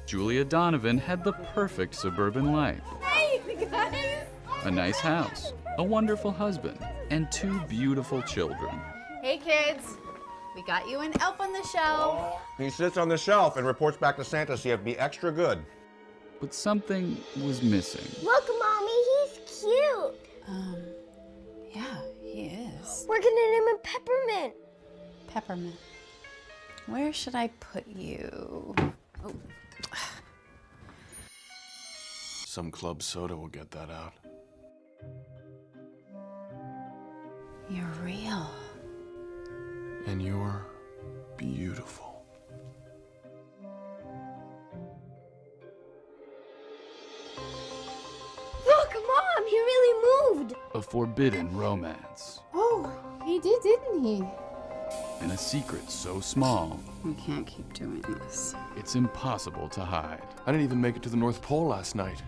Julia Donovan had the perfect suburban life. Hey, guys! A nice house, a wonderful husband, and 2 beautiful children. Hey, kids. We got you an elf on the shelf. He sits on the shelf and reports back to Santa, so you have to be extra good. But something was missing. Look, Mommy, he's cute. Yeah, he is. We're gonna name him Peppermint. Peppermint. Where should I put you? Oh. Some club soda will get that out. You're real. And you're beautiful. Look, Mom, he really moved. A forbidden romance. Oh, he did, didn't he? And a secret so small, We can't keep doing this. it's impossible to hide. I didn't even make it to the North Pole last night.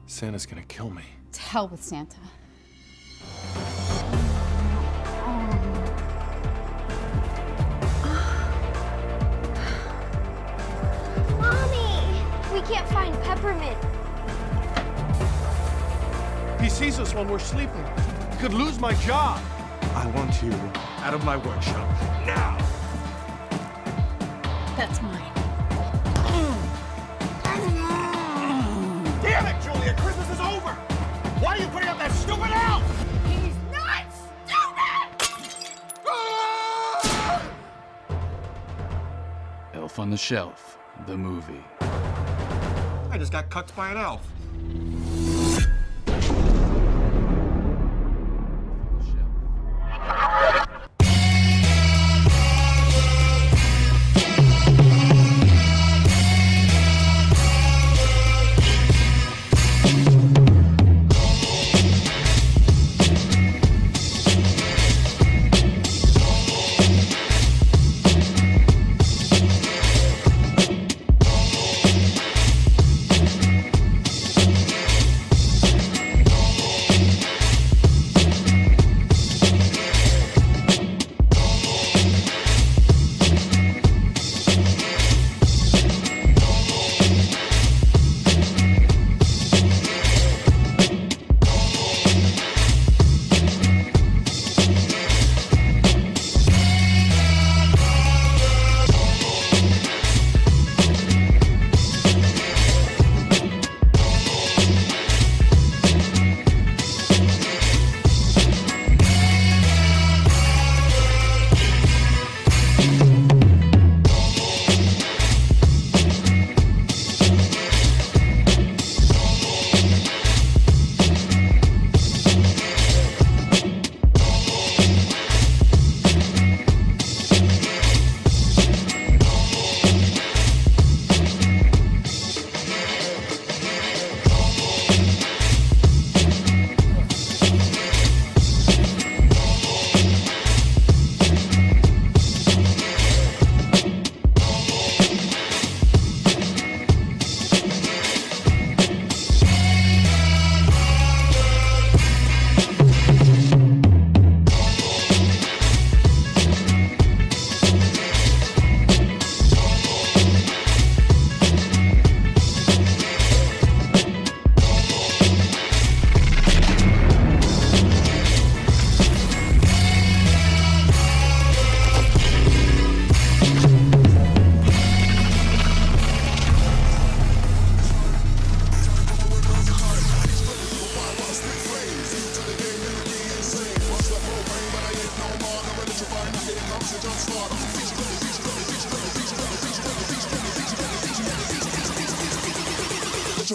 Santa's gonna kill me. To hell with Santa. Mommy, we can't find Peppermint. He sees us when we're sleeping. He could lose my job. I want you out of my workshop now. That's mine. Damn it, Julia! Christmas is over! Why are you putting up that stupid elf? He's not stupid! Elf on the Shelf, the movie. I just got cucked by an elf.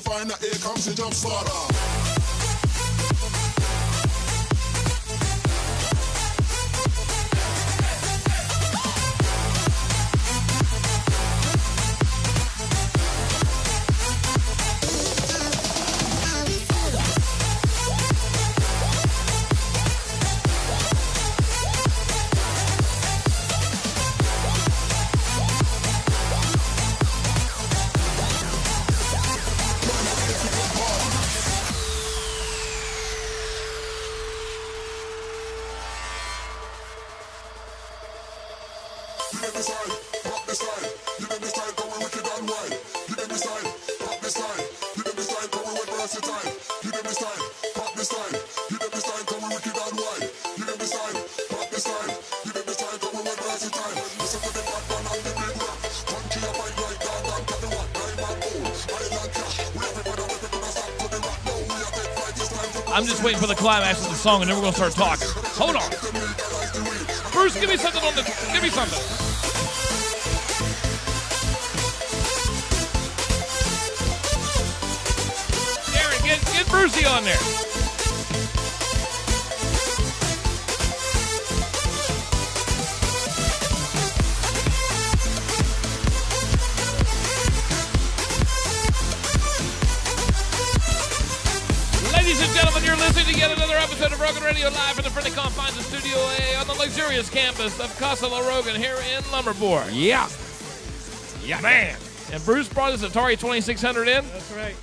Find that here comes the jump starter. Give them the style, pop the style. Give them the style, come wicked and wild. Give them the style, pop the style. Give them the style, come with versatile. Give them the style, pop the style. Give them the style, come wicked and wild. Give them the style, pop the style. Give them the style, come with versatile. Listen to the bad man and the big rap. Country up and right down and cut the rock. Diamond gold, island cash. We everybody never gonna stop to the rock. No, we have it right this time. I'm just waiting for the climax of the song, and then we're gonna start talking. Hold on, Bruce. Give me something on the. Give me something. Darren, get Brucey on there. Ladies and gentlemen, you're listening to yet another episode of Rogan Radio live from the friendly confines of Studio A on the luxurious campus of Casa La Rogan here in Lumberport. Yeah. Yeah, man. And Bruce brought his Atari 2600 in. That's right.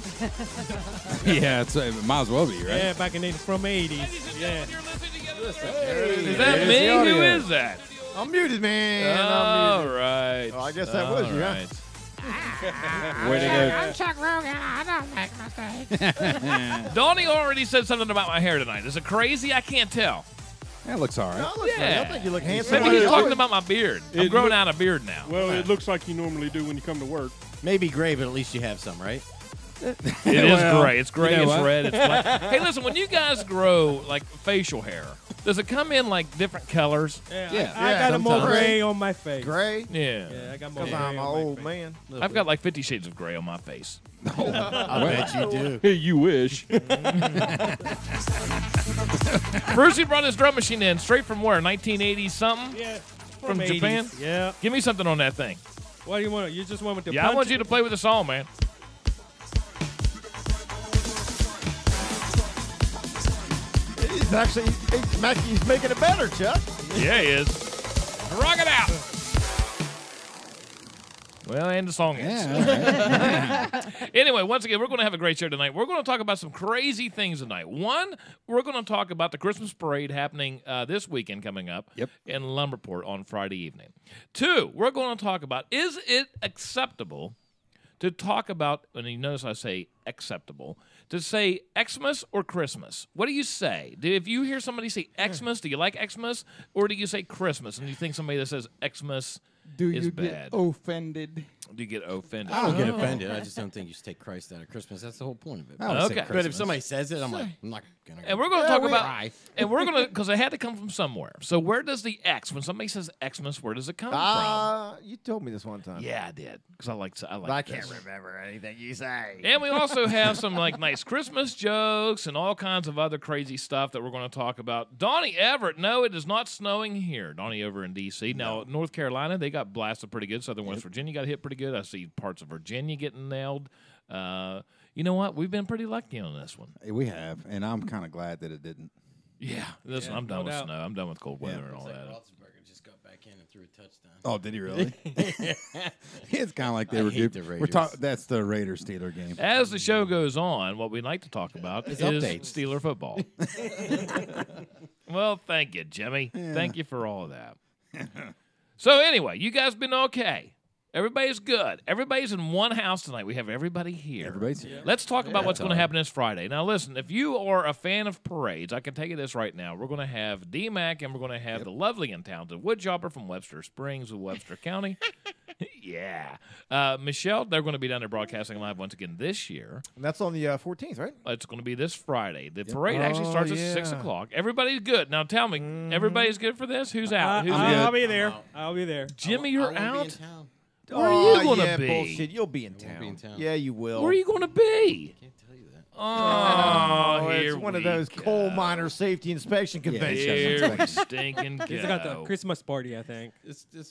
Yeah, it might as well be, right? Yeah, back in the from 80s. Yeah. Is that me? Who is that? I'm muted, man. All right. Well, I guess that was you, huh? Way to go. I'm Chuck Rogan. I don't make mistakes. Donnie already said something about my hair tonight. Is it crazy? I can't tell. That looks all right. No, look, Yeah. I think you look handsome. Maybe he's talking about my beard. I'm growing out a beard now. Well, it looks like you normally do when you come to work. Maybe gray, but at least you have some, right? It is gray. It's gray. You know It's what? red. It's black. Hey, listen. When you guys grow like facial hair, does it come in like different colors? Yeah, I got a more gray on my face. Gray? Yeah. Yeah, I got more Because gray I'm an on my old face. man. I've got like 50 shades of gray on my face. I bet you do. Hey, you wish. Brucey brought his drum machine in straight from where? 1980 something? Yeah, From 80s. Japan? Yeah. Give me something on that thing. What do you want? You just want with the Yeah, I punch? want you to play with the song, man. He's actually, he's making it better, Chuck. Yeah, he is. Rock it out. Well, and the song ends. Yeah, all right. Anyway, once again, we're going to have a great show tonight. We're going to talk about some crazy things tonight. One, we're going to talk about the Christmas parade happening this weekend coming up in Lumberport on Friday evening. Two, we're going to talk about, is it acceptable to talk about, and you notice I say acceptable, to say Xmas or Christmas? What do you say? If you hear somebody say Xmas, do you like Xmas, or do you say Christmas, and you think somebody that says Xmas is bad? Get offended? Do you get offended? I don't get offended. I just don't think you should take Christ out of Christmas. That's the whole point of it. Okay. But if somebody says it, I'm like, I'm not going to. And we're going to talk about, and we're going to, because it had to come from somewhere. So where does the X, when somebody says Xmas, where does it come from? You told me this one time. Yeah, I did, because I like But I can't remember anything you say. And we also have some like nice Christmas jokes and all kinds of other crazy stuff that we're going to talk about. Donnie Everett, no, it is not snowing here. Donnie over in D.C. Now, North Carolina, they got blasted pretty good. Southern West Virginia got hit pretty good. I see parts of Virginia getting nailed. You know what? We've been pretty lucky on this one. We have, and I'm kind of glad that it didn't. Yeah, listen, I'm done with snow. I'm done with cold weather and all that. Roethlisberger just got back in and threw a touchdown. Oh, did he really? It's kind of like they were hate good. the Raiders. That's the Raiders-Steeler game. As the show goes on, what we'd like to talk about is updates. Steeler football. Well, thank you, Jimmy. Thank you for all of that. So anyway, you guys been okay? Everybody's good. Everybody's in one house tonight. We have everybody here. Everybody's here. Let's talk about what's going to happen this Friday. Now, listen, if you are a fan of parades, I can tell you this right now. We're going to have D-Mac, and we're going to have the lovely and talented Woodjobber from Webster Springs of Webster County. Yeah. Michelle, they're going to be down there broadcasting live once again this year. And that's on the 14th, right? It's going to be this Friday. The parade actually starts at 6 o'clock. Everybody's good. Now, tell me, everybody's good for this? Who's out? Who's I'll be there. I'll be there. Jimmy, you're out? Where are you going to be? Bullshit. You'll be in town. Yeah, you will. Where are you going to be? Can't tell you that. Oh, it's one of those coal miner safety inspection conventions. Here we stinking go. He's got the Christmas party, I think.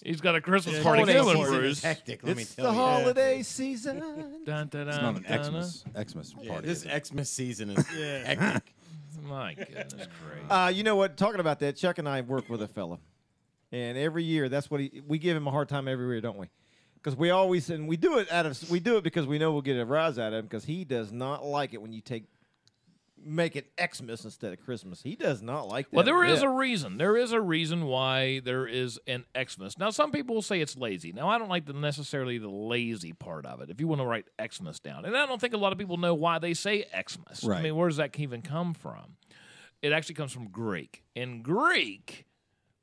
He's got a Christmas party holiday coming, season Bruce. It's hectic, let me It's tell the you. holiday season. Dun, dun, It's dun, not an dun, Xmas party. This Xmas season is hectic. My goodness gracious. You know what? Talking about that, Chuck and I work with a fella, and every year that's what we give him a hard time every year, don't we? Because we always and we do it because we know we'll get a rise out of him because he does not like it when you take make it Xmas instead of Christmas. He does not like that. Well, there is bit. a reason. There is a reason why there is an Xmas. Now, some people will say it's lazy. Now, I don't like necessarily the lazy part of it. If you want to write Xmas down, and I don't think a lot of people know why they say Xmas. Right. I mean, where does that even come from? It actually comes from Greek. In Greek,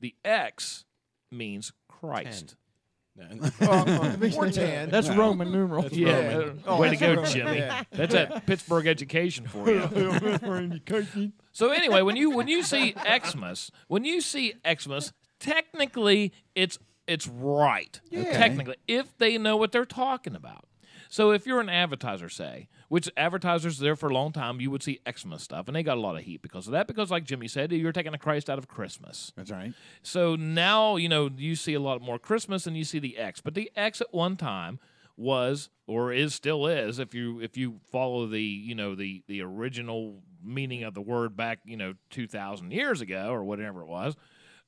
the X means Christ. Or 10. That's Roman numeral. Yeah. Oh, Way to that's go, Roman. Jimmy. Yeah. That's that Pittsburgh education for you. So anyway, when you see Xmas, technically it's right. Okay. Technically, if they know what they're talking about. So if you're an advertiser, say, which advertisers there for a long time, you would see Xmas stuff, and they got a lot of heat because of that. Because, like Jimmy said, you're taking the Christ out of Christmas. That's right. So now you see a lot more Christmas, and you see the X. But the X at one time was, or still is, if you follow the original meaning of the word back 2,000 years ago or whatever it was.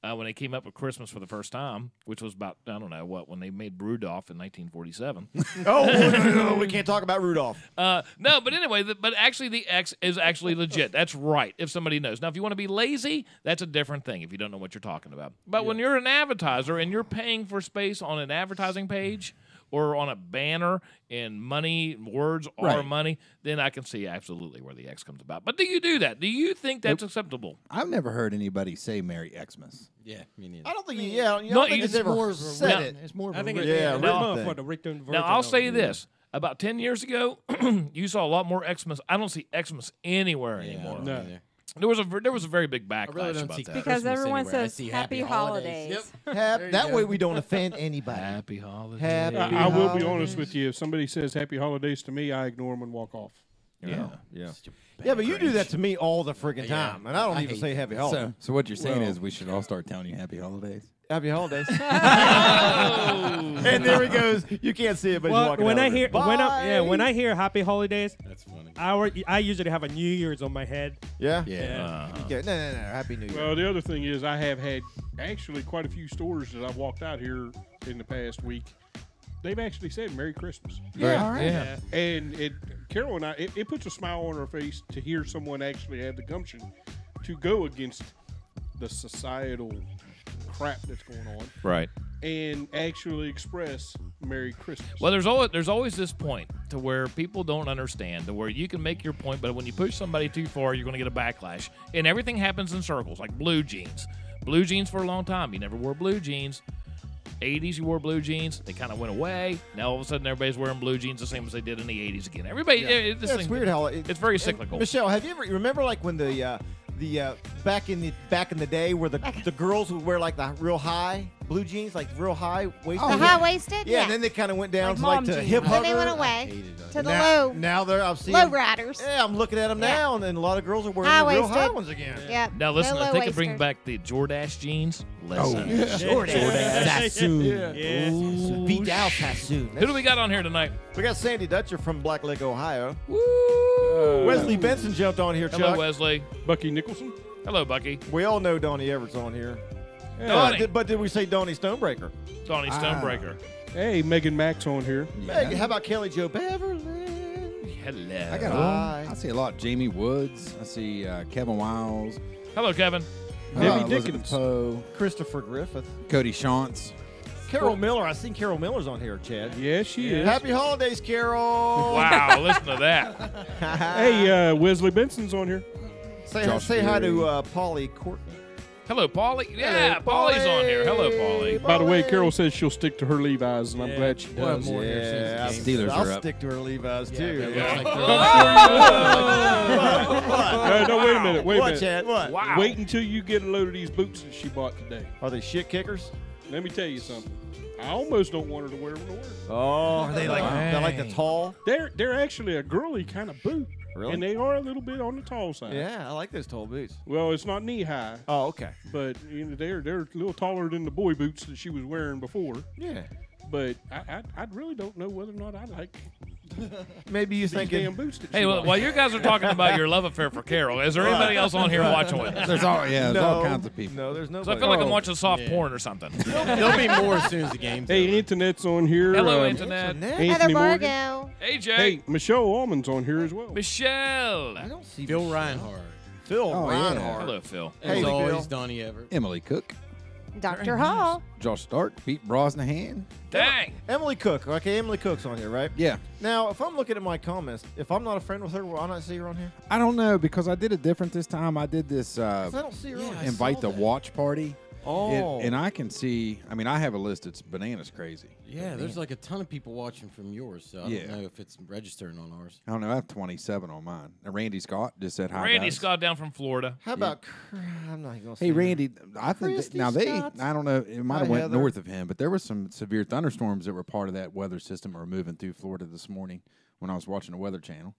When they came up with Christmas for the first time, which was about, I don't know what, when they made Rudolph in 1947. No, we can't talk about Rudolph. No, but anyway, but actually the X is actually legit. That's right, if somebody knows. Now, if you want to be lazy, that's a different thing if you don't know what you're talking about. But when you're an advertiser and you're paying for space on an advertising page or on a banner and money, words are money, then I can see absolutely where the X comes about. But do you do that? Do you think that's acceptable? I've never heard anybody say Merry Xmas. Yeah, me neither. I don't think I don't think it's ever said it. It's more of I a think written, it's written a for thing. the written version. Now, I'll of say it. this. About 10 years ago, you saw a lot more Xmas. I don't see Xmas anywhere anymore. No. There was a very big backlash really don't about see that. Because Christmas everyone anywhere. I says see happy holidays. That way we don't offend anybody. Happy holidays. Happy I will be holidays. honest with you. If somebody says Happy Holidays to me, I ignore them and walk off. Yeah. Yeah, but you do that to me all the friggin' time, and I don't even say Happy Holidays. So what you're saying is we should all start telling you Happy Holidays? Happy Holidays. And there he goes. You can't see it, but he's Well, walking when out I of it. hear Bye. when I hear Happy Holidays, That's funny. I usually have a New Year's on my head. Yeah? Yeah. Yeah. No. Happy New Year. Well, the other thing is I have had actually quite a few stores that I've walked out here in the past week. They've actually said Merry Christmas. Yeah. All right. Yeah. And Carol and I, it puts a smile on our face to hear someone actually have the gumption to go against the societal crap that's going on Right. and actually express Merry Christmas. Well, there's always this point to where people don't understand, to where you can make your point, but when you push somebody too far, you're going to get a backlash. And everything happens in circles, like blue jeans. Blue jeans for a long time. You never wore blue jeans. 80s, you wore blue jeans. They kind of went away. Now, all of a sudden, everybody's wearing blue jeans the same as they did in the 80s again. Everybody, this It's thing, weird how it's very cyclical. Michelle, have you ever remember like when the back in the day where the girls would wear like the real high blue jeans, like real high waisted. The high-waisted? Yeah, Yeah. and then they kind of went down Like to like mom the jeans. hip Then hugger. they went away to the now, Now they're I'm seeing low riders. Yeah, I'm looking at them Yeah. now, and a lot of girls are wearing the real high High-waisted. ones again. Yep. Now, listen, No if they could bring low-waisters. back the Jordache jeans, listen. Jordache. Sassoon. Yeah. Yeah. Beat down Sassoon. Who do we got on here tonight? We got Sandy Dutcher from Black Lake, Ohio. Woo! Wesley Benson jumped on here, Hello, Chuck. Wesley. Bucky Nicholson. Hello, Bucky. We all know Donnie Everett's on here. Donnie. But did we say Donnie Stonebreaker? Donnie Stonebreaker. Hey, Megan Max on here. Hey, how about Kelly Jo Beverly? Hello. I got I see a lot. Jamie Woods. I see Kevin Wiles. Hello, Kevin. Debbie Elizabeth Dickens. Poe. Christopher Griffith. Cody Shantz. Carol Miller. I seen Carol Miller's on here, Chad. Yeah, she is. Happy holidays, Carol. Wow, listen to that. Hey, Wesley Benson's on here. Say hi to Polly Courtney. Hello, Paulie. Yeah, Paulie's on here. Hello, Paulie. By the way, Carol says she'll stick to her Levi's, and I'm glad she does. more here Yeah, since the game. Steelers I'll are up. stick to her Levi's too. Yeah. No, wait a minute. Wait a What, minute. Chad? What? Wow. Wait until you get a load of these boots that she bought today. Are they shit kickers? Let me tell you something. I almost don't want her to wear them to work. Oh, are they like the tall? They're actually a girly kind of boot. Really? And they are a little bit on the tall side. Yeah, I like those tall boots. Well, it's not knee high, Oh, okay. but they're a little taller than the boy boots that she was wearing before. Yeah. But I really don't know whether or not I like Maybe you These thinking. damn boots that Hey, she well, bought. while you guys are talking about your love affair for Carol, is there anybody else on here watching with us? There's all kinds of people. No, there's no. So I feel like I'm watching soft porn or something. There'll be more as soon as the game's Hey, over. Internet's on here. Hello, Internet. Anthony Heather Morgan. Bargo. Hey, Jay. Hey, Michelle Allman's on here as well. Michelle. I don't see Phil Reinhardt. Phil Oh, yeah. Reinhardt. Hello, Phil. As Hey, always, Phil. Donnie Everett. Emily Cook, Dr. Hall. Josh Stark, Pete Brosnahan. Dang. Emily Cook. Okay, Emily Cook's on here, right? Yeah. Now, if I'm looking at my comments, if I'm not a friend with her, will I not see her on here? I don't know because I did it different this time. I did this 'Cause I don't see her on here. invite the watch party. Oh. And I can see, I mean, I have a list that's bananas crazy. Yeah, there's like a ton of people watching from yours, so I Yeah. don't know if it's registering on ours. I don't know. I have 27 on mine. And Randy Scott just said hi. Randy guys. Scott down from Florida. How about? I'm not going to say. Hey her. Randy, I think Christy now Scott. I don't know, it might Hi, have went Heather. north of him, but there was some severe thunderstorms that were part of that weather system that were moving through Florida this morning when I was watching the Weather Channel.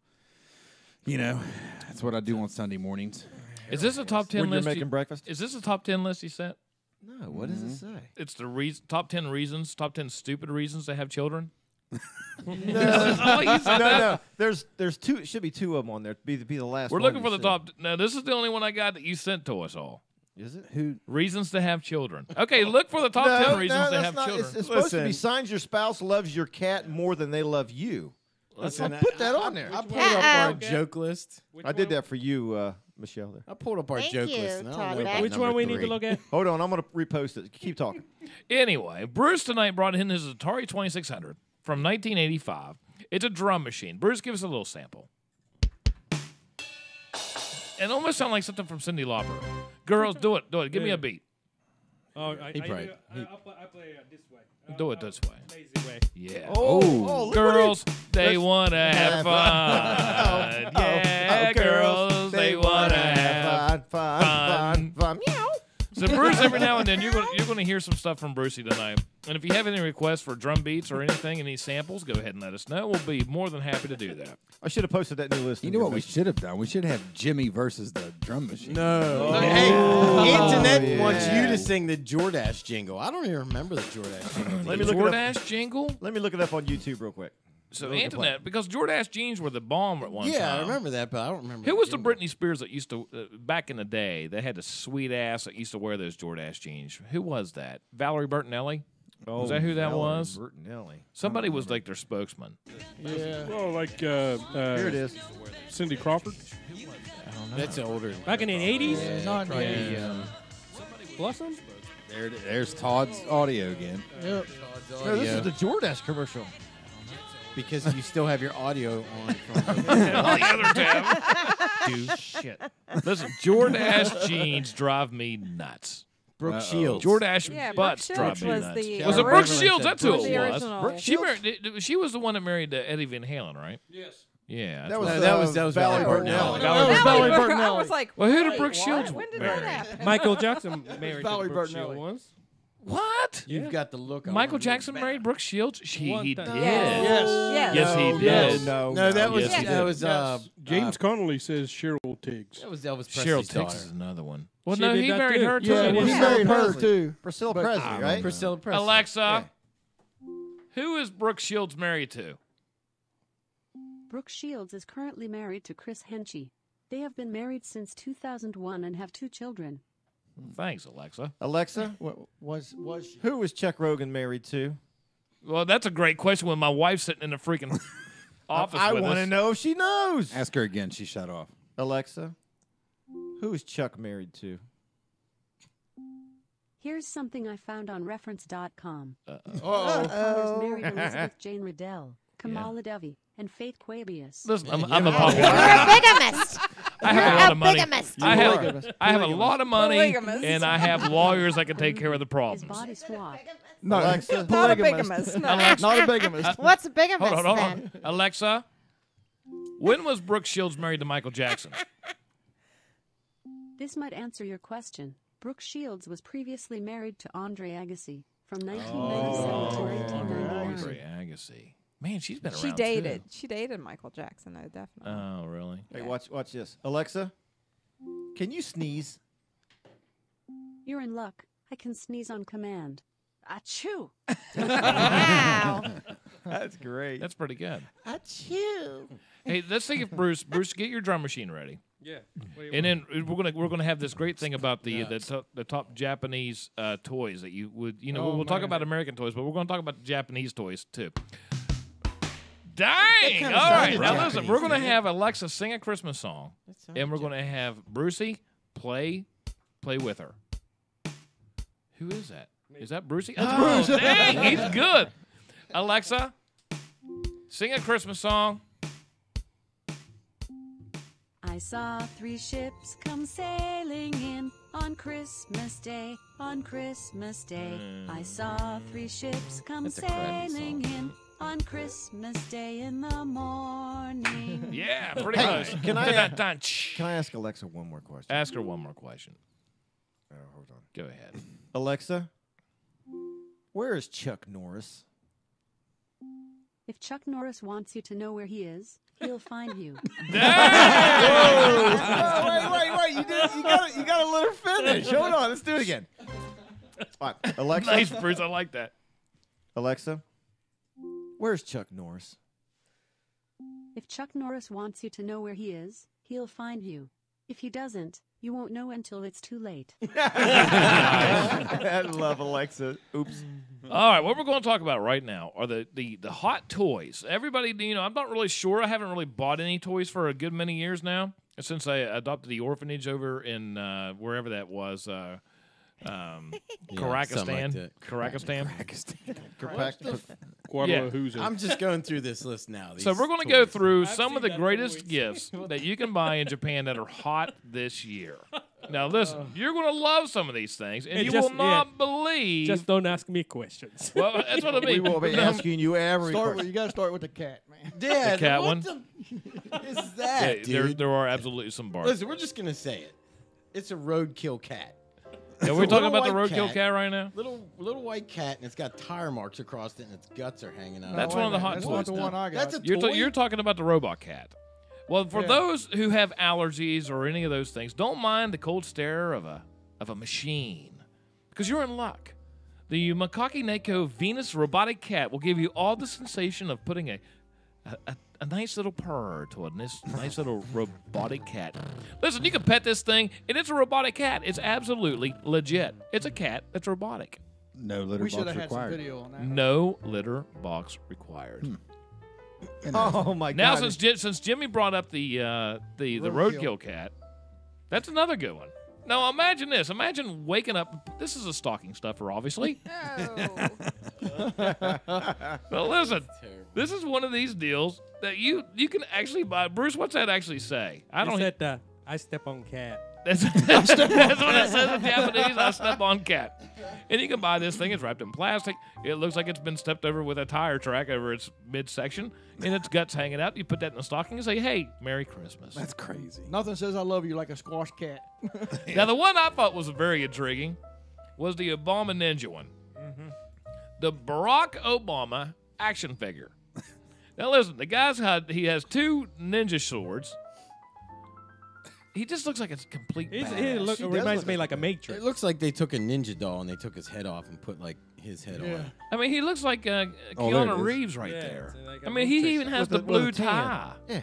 You know, that's what I do on Sunday mornings. Is this a top 10 When you're list? making breakfast? Is this a top 10 list you sent? No. What does it say? It's the top 10 reasons, top 10 stupid reasons to have children. No, Oh, you said that? no. There's two. It should be two of them on there. Be the last. We're one looking you for the said. top. No, this is the only one I got that you sent to us all. Is it? Who? Reasons to have children. Okay, look for the top 10 reasons to that's have not, children. It's supposed to be Listen. signs your spouse loves your cat more than they love you. Listen, put that on there. I pulled up our Uh-oh. joke list. I did that for you, Michelle. There. I pulled up our Thank joke you, list. And I don't Todd know Beck. about Which number one we need 3. to look at? Hold on, I'm going to repost it. Keep talking. Anyway, Bruce tonight brought in his Atari 2600 from 1985. It's a drum machine. Bruce, give us a little sample. It almost sounds like something from Cyndi Lauper. Girls, do it. Do it. Give me a beat. Oh, He probably- I play this way. Do it this way. Lazy way. Yeah. Oh, look what Girls, they Let's- want to have fun. Yeah, girls, they want to have fun. Meow. So Bruce, every now and then you're going to hear some stuff from Brucey tonight. And if you have any requests for drum beats or anything, any samples, go ahead and let us know. We'll be more than happy to do that. I should have posted that new list. You know what we should have done? We should have Jimmy versus the drum machine. No. Oh, Hey, Internet yeah. wants you to sing the Jordache jingle. I don't even remember the Jordache jingle. Let me look it up. Jordache jingle? Let me look it up on YouTube real quick. So Look at Internet, because Jordache jeans were the bomb at one time. Yeah, I remember that, but I don't remember. Who was the jingle. Britney Spears that used to, back in the day, they had the sweet ass that used to wear those Jordache jeans? Who was that? Valerie Bertinelli? Was that who that was? Bertinelli. Somebody was like their spokesman. Yeah. Oh, like Here it is. Cindy Crawford. That's older. Back in the 80s? Yeah. Blossom? There's Todd's audio again. Yep. No, this is the Jordache commercial. Because you still have your audio on from On the other tab. Dude, shit. Listen, Jordache jeans drive me nuts. Brooke Shields. Jordache Yeah, Brooke butts drive Shields me was nuts. the Was it Brooke original. Shields? That's who Was the it was. original. Brooke She married. She was the one that married Eddie Van Halen, right? Yes. Yeah. That was, that was Valerie Bertinelli. Valerie was Valerie I Bertinelli. was like, Well, who did wait, Brooke what? Shields When did marry? that happen? Michael Jackson married Valerie to Brooke Bertinelli. Shields once. What? You've got the look on. Michael Jackson married Brooke Shields? He One did. time. Yes. Yes, he did. Yes. No, No, that was Yes, he that did. was James Connolly says Cheryl Tiggs. that was Elvis Cheryl Presley's Tiggs daughter. is another one. Well, She no, did he that married too. her too. Yeah, didn't he he? married her too. Priscilla But- Presley, right? Priscilla Presley. Alexa, who is Brooke Shields married to? Brooke Shields is currently married to Chris Henchy. They have been married since 2001 and have 2 children. Thanks, Alexa. Alexa, Was she? who was Chuck Rogan married to? Well, that's a great question when my wife's sitting in the freaking office I with want to us. know if she knows. Ask her again. She shut off. Alexa, who is Chuck married to? Here's something I found on reference.com. Uh-oh. Father's married Elizabeth Jane Riddell, Kamala Devi, and Faith Quabius. Listen, I'm a popular. You're a bigamist. I You're have a lot a of money. bigamist. I Polygamist. have a lot of money, Polygamist. and I have lawyers that can take care of the His problems. body swap. No, Alexa. Not a bigamist. No. Alexa, Not a bigamist. What's a bigamist hold on. then? Alexa, when was Brooke Shields married to Michael Jackson? This might answer your question. Brooke Shields was previously married to Andre Agassi from 1997 to 1999. Andre Agassi. Man, she's been around. She dated. too. She dated Michael Jackson, though, definitely. Oh, really? Hey, watch this. Alexa, can you sneeze? You're in luck. I can sneeze on command. Achoo! Wow. That's great. That's pretty good. Achoo. Hey, let's see if Bruce, get your drum machine ready. Yeah. And then we're gonna have this great thing about the top Japanese toys that you would we'll talk about American toys, but we're gonna talk about the Japanese toys too. Dang! All right, now listen, we're gonna have Alexa sing a Christmas song, and we're gonna have Brucey play with her. Who is that? Is that Brucey? Oh, dang, he's good. Alexa, sing a Christmas song. I saw 3 ships come sailing in on Christmas Day. On Christmas Day, I saw 3 ships come sailing in on Christmas Day in the morning. Yeah, pretty close. Can I ask Alexa one more question? Ask her one more question. Oh, hold on. Go ahead. Alexa, where is Chuck Norris? If Chuck Norris wants you to know where he is, he'll find you. Wait! You gotta let her finish. Hold on, let's do it again. All right, Alexa. Nice, Bruce. I like that. Alexa, where's Chuck Norris? If Chuck Norris wants you to know where he is, he'll find you. If he doesn't, you won't know until it's too late. I love Alexa. Oops. All right, what we're going to talk about right now are the hot toys. Everybody, I'm not really sure. I haven't really bought any toys for a good many years now, since I adopted the orphanage over in wherever that was, Karakistan. Karakistan. I'm just going through this list now. So we're going to go through some of the greatest gifts that you can buy in Japan that are hot this year. Now, listen, you're going to love some of these things, and you will not believe. Just don't ask me questions. Well, that's what I mean. We will be asking you every question. You got to start with the cat, man. Yeah, the cat one. What is that, dude? There are absolutely some barks. Listen, we're just going to say it. It's a roadkill cat. Yeah, we're talking about the roadkill cat right now? Little white cat, and it's got tire marks across it, and its guts are hanging out. That's one of the hot toys. That's not the one I got. That's a toy? You're talking about the robot cat. Well, for those who have allergies or any of those things, don't mind the cold stare of a machine, because you're in luck. The Makaki Neko Venus robotic cat will give you all the sensation of putting a nice little purr to a nice little robotic cat. Listen, you can pet this thing, and it's a robotic cat. It's absolutely legit. It's a cat that's robotic. No litter box required. We should have had some video on that. No litter box required. Oh my God! Now, God! since Jimmy brought up the roadkill cat, that's another good one. Now imagine this. Imagine waking up. This is a stocking stuffer, obviously. But listen, this is one of these deals that you can actually buy. Bruce, what's that actually say? I step on cat. That's what it says in Japanese. I step on cat. And you can buy this thing. It's wrapped in plastic. It looks like it's been stepped over with a tire track over its midsection, and its guts hanging out. You put that in a stocking and say, "Hey, Merry Christmas." That's crazy. Nothing says I love you like a squash cat. Now, the one I thought was very intriguing was the Obama Ninja one. The Barack Obama action figure. Now, listen, the guy's he has 2 ninja swords. He just looks like a complete badass. It reminds me like a Matrix. It looks like they took a ninja doll and they took his head off and put like his head on. I mean, he looks like Keanu Reeves right there. I mean, he even has the blue tie. Yeah.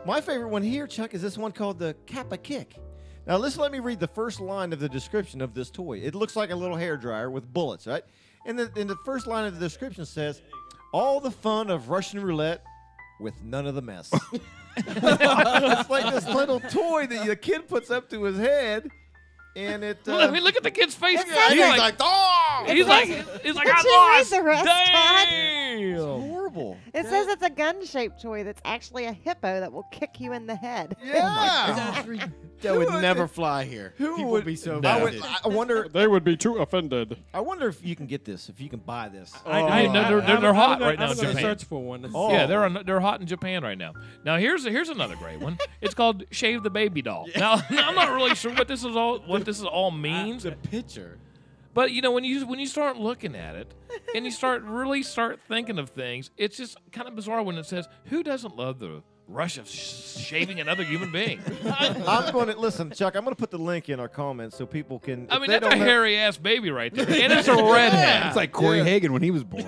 My favorite one here, Chuck, is this one called the Kappa Kick. Now, let me read the first line of the description of this toy. It looks like a little hairdryer with bullets, right? And the first line of the description says, "All the fun of Russian roulette with none of the mess." It's like this little toy that the kid puts up to his head, and it. I mean, look at the kid's face. He's like, "Oh!" He's like, I lost. The rest, Damn. It's horrible. It says it's a gun-shaped toy that's actually a hippo that will kick you in the head. Yeah. That would never fly here. People would be so bad. I wonder. They would be too offended. I wonder if you can get this. If you can buy this. They're hot right now in Japan. Search for one. Oh. Yeah, they're hot in Japan right now. Now here's another great one. It's called Shave the Baby Doll. Now I'm not really sure what this is all means. The picture. But when you start looking at it and you start thinking of things, it's just kind of bizarre when it says, "Who doesn't love the rush of shaving another human being?" I'm going to listen, Chuck. I'm going to put the link in our comments so people can. I mean, that's a hairy ass baby right there, and it's a redhead. It's like Corey Hagen when he was born.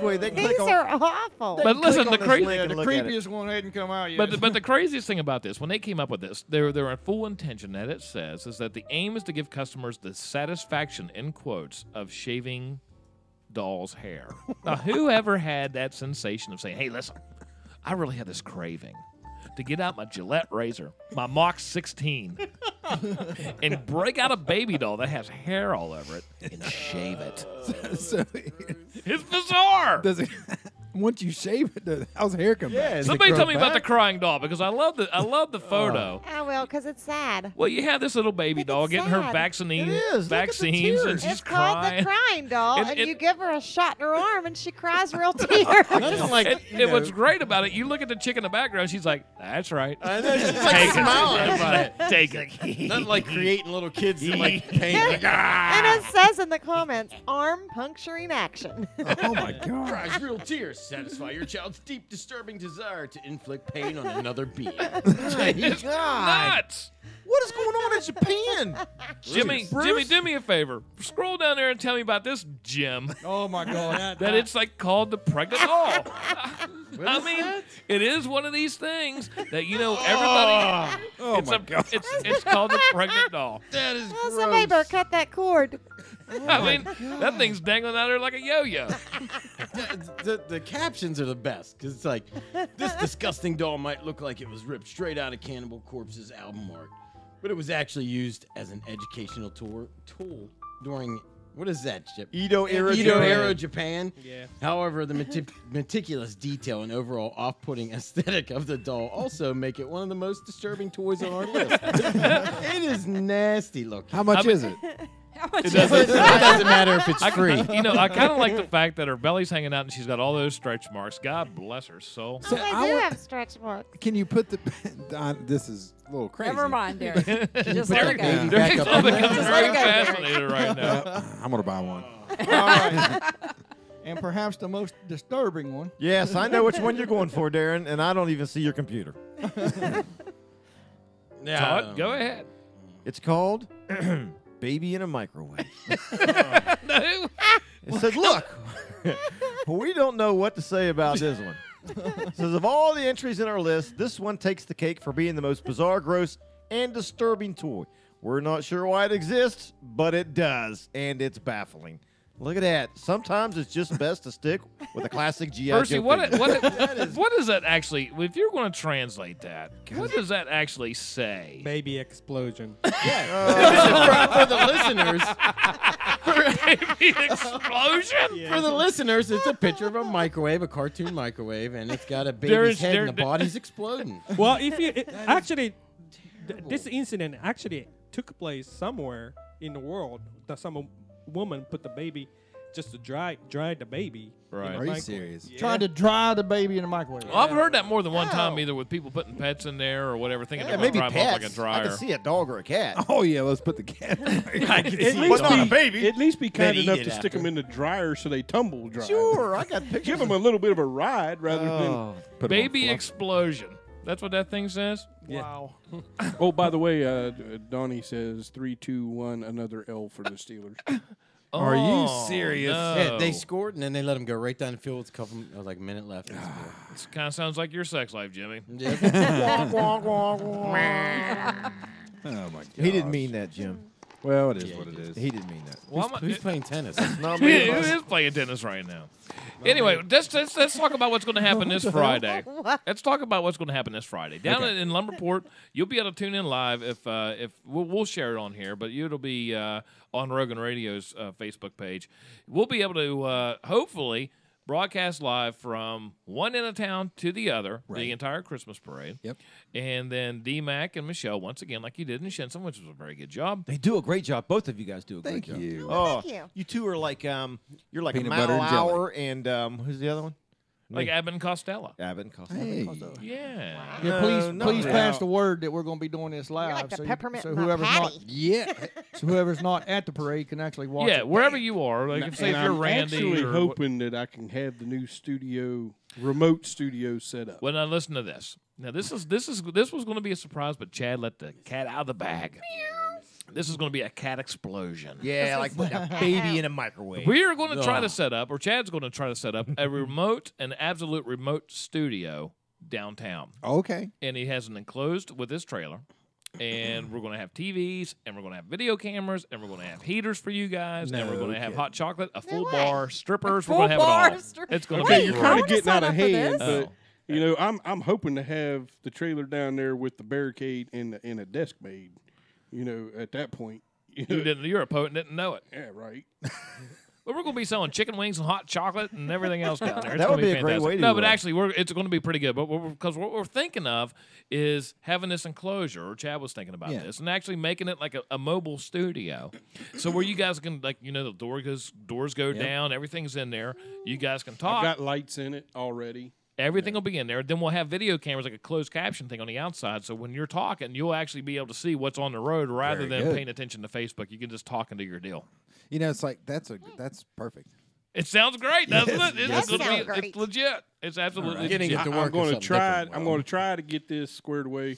way. They These click on. are awful. They But click listen, on the this crazy- link and The look at it. creepiest one hadn't come out yet. But the craziest thing about this, when they came up with this, their full intention that it says is that the aim is to give customers the satisfaction, in quotes, of shaving doll's hair. Now, who ever had that sensation of saying, "Hey, listen, I really had this craving to get out my Gillette razor, my Mach 16, and break out a baby doll that has hair all over it and shave it." So It's bizarre. does it? Once you shave it, how's hair come back? Somebody tell me about the crying doll, because I love the photo. I will, because it's sad. Well, you have this little baby doll getting her sad. vaccines, It is. Look at the vaccines, tears. and she's It's called crying. the crying doll, And- and, and- you give her a shot in her arm, and she cries real tears. And what's great about it, you look at the chick in the background, she's like, "That's right." I know, she's Take like it. smiling. That's right. Take it. Nothing like creating little kids in like pain. Like, And it says in the comments, arm puncturing action. Oh my God! cries real tears satisfy your child's deep, disturbing desire to inflict pain on another being. It's nuts. What is going on in Japan? Jimmy, do me a favor. Scroll down there and tell me about this gem. Oh my God! That it's like called the pregnant doll. I mean, it is one of these things that everybody. Oh it's my God! It's called the pregnant doll. That is Oh, somebody better cut that cord. I mean, that thing's dangling out there like a yo-yo. The captions are the best because it's like, this disgusting doll might look like it was ripped straight out of Cannibal Corpse's album art, but it was actually used as an educational tool during, what is that, Chip? Edo era Japan. Yeah. However, the meticulous detail and overall off-putting aesthetic of the doll also make it one of the most disturbing toys on our list. It is nasty looking. How much is it? It doesn't matter if it's free. I kind of like the fact that her belly's hanging out and she's got all those stretch marks. God bless her soul. Oh, I do have stretch marks. Can you put the? This is a little crazy. Never mind, Derek. Just put let it that baby go. back up in there? Becomes very fascinated right now. I'm gonna buy one. All right. And perhaps the most disturbing one. Yes, I know which one you're going for, Darren, and I don't even see your computer. Todd, go ahead. It's called Baby in a Microwave. No. It said, look, we don't know what to say about this one. It says, of all the entries in our list, this one takes the cake for being the most bizarre, gross, and disturbing toy. We're not sure why it exists, but it does, and it's baffling. Look at that. Sometimes it's just best to stick with a classic G.I. Percy, Joe what figure. does that actually, if you're going to translate that, what does that actually say? Baby explosion. For the listeners, Baby explosion? for the listeners, it's a picture of a microwave, a cartoon microwave, and it's got a baby's head and the body's exploding. Well, if you actually, this incident actually took place somewhere in the world. That some woman put the baby just to dry the baby. Right. Are you serious? Yeah. Trying to dry the baby in the microwave. Well, I've heard that more than one time, either with people putting pets in there or whatever, thinking Yeah, they're going to maybe dry them up pets. like a I dryer. can see a dog or a cat. Oh yeah, let's put the cat. I can At see least it. be, not a baby. At least be kind Then eat enough it to stick them after. in the dryer so they tumble dry. Sure, I got pictures. Give them a little bit of a ride rather Oh. Put 'em on Baby fluff. explosion. That's what that thing says? Wow. than. Oh, by the way, Donnie says 3, 2, 1, another L for the Steelers. Are you Oh, serious? No. Yeah, they scored, and then they let them go right down the field with a couple, like a minute left. This kind of sounds like your sex life, Jimmy. Oh my God. He didn't mean that, Jim. Well, it is Yeah, what he it did. is. He didn't mean that. Well, Who's playing tennis? Not Who me. is playing tennis right now? Anyway, let's talk about what's going to happen this Friday. Let's talk about what's going to happen this Friday down in Lumberport. You'll be able to tune in live if we'll share it on here, but it'll be on Rogan Radio's Facebook page. We'll be able to hopefully broadcast live from one end of town to the other, the entire Christmas parade. Yep. And then D-Mac and Michelle, once again, like you did in Shinson, which was a very good job. They do a great job. Both of you guys do a great Thank job. you. Oh, Thank you. you two are like you're like Peanut a butter mile and jelly. hour and who's the other one? Like Abbott and Costello. Abbott and Costello. Hey. Yeah. Yeah, please, No, please no. pass the word that we're going to be doing this live. like the so peppermint so in my whoever's not, patty. so whoever's not at the parade can actually watch Yeah, it. wherever you are. Like, if, say if And you're I'm Randy. actually or hoping that I can have the new remote studio set up. Well, now listen to this. Now this was going to be a surprise, but Chad let the cat out of the bag. This is going to be a cat explosion. Yeah, like putting a baby in a microwave. We are going to try to set up, or Chad's going to try to set up, an absolute remote studio downtown. Okay. And he has an enclosed with his trailer. And we're going to have TVs, and we're going to have video cameras, and we're going to have heaters for you guys, and we're going to have hot chocolate, a full bar, strippers. We're going to have it all. It's going to be you're kind of getting out of hand, this. but you know, I'm hoping to have the trailer down there with the barricade and a desk made. You know, at that point, you're a poet and didn't know it. Yeah, right. But we're going to be selling chicken wings and hot chocolate and everything else down there. It's That gonna would be a great fantastic. way to No, but actually, it's going to be pretty good. But because what we're thinking of is having this enclosure, or Chad was thinking about this, and actually making it like a mobile studio. So where you guys can, like, you know, the doors go down, everything's in there. You guys can talk. I've got lights in it already. Everything will be in there. Then we'll have video cameras, like a closed caption thing on the outside. So when you're talking, you'll actually be able to see what's on the road rather Very than good. paying attention to Facebook. You can just talk into your deal. You know, it's like that's perfect. It sounds great, doesn't Yes, it? it does It's, sound it's legit. It's absolutely Getting legit. it to work. I'm going to try. different, I'm going to try to get this squared away.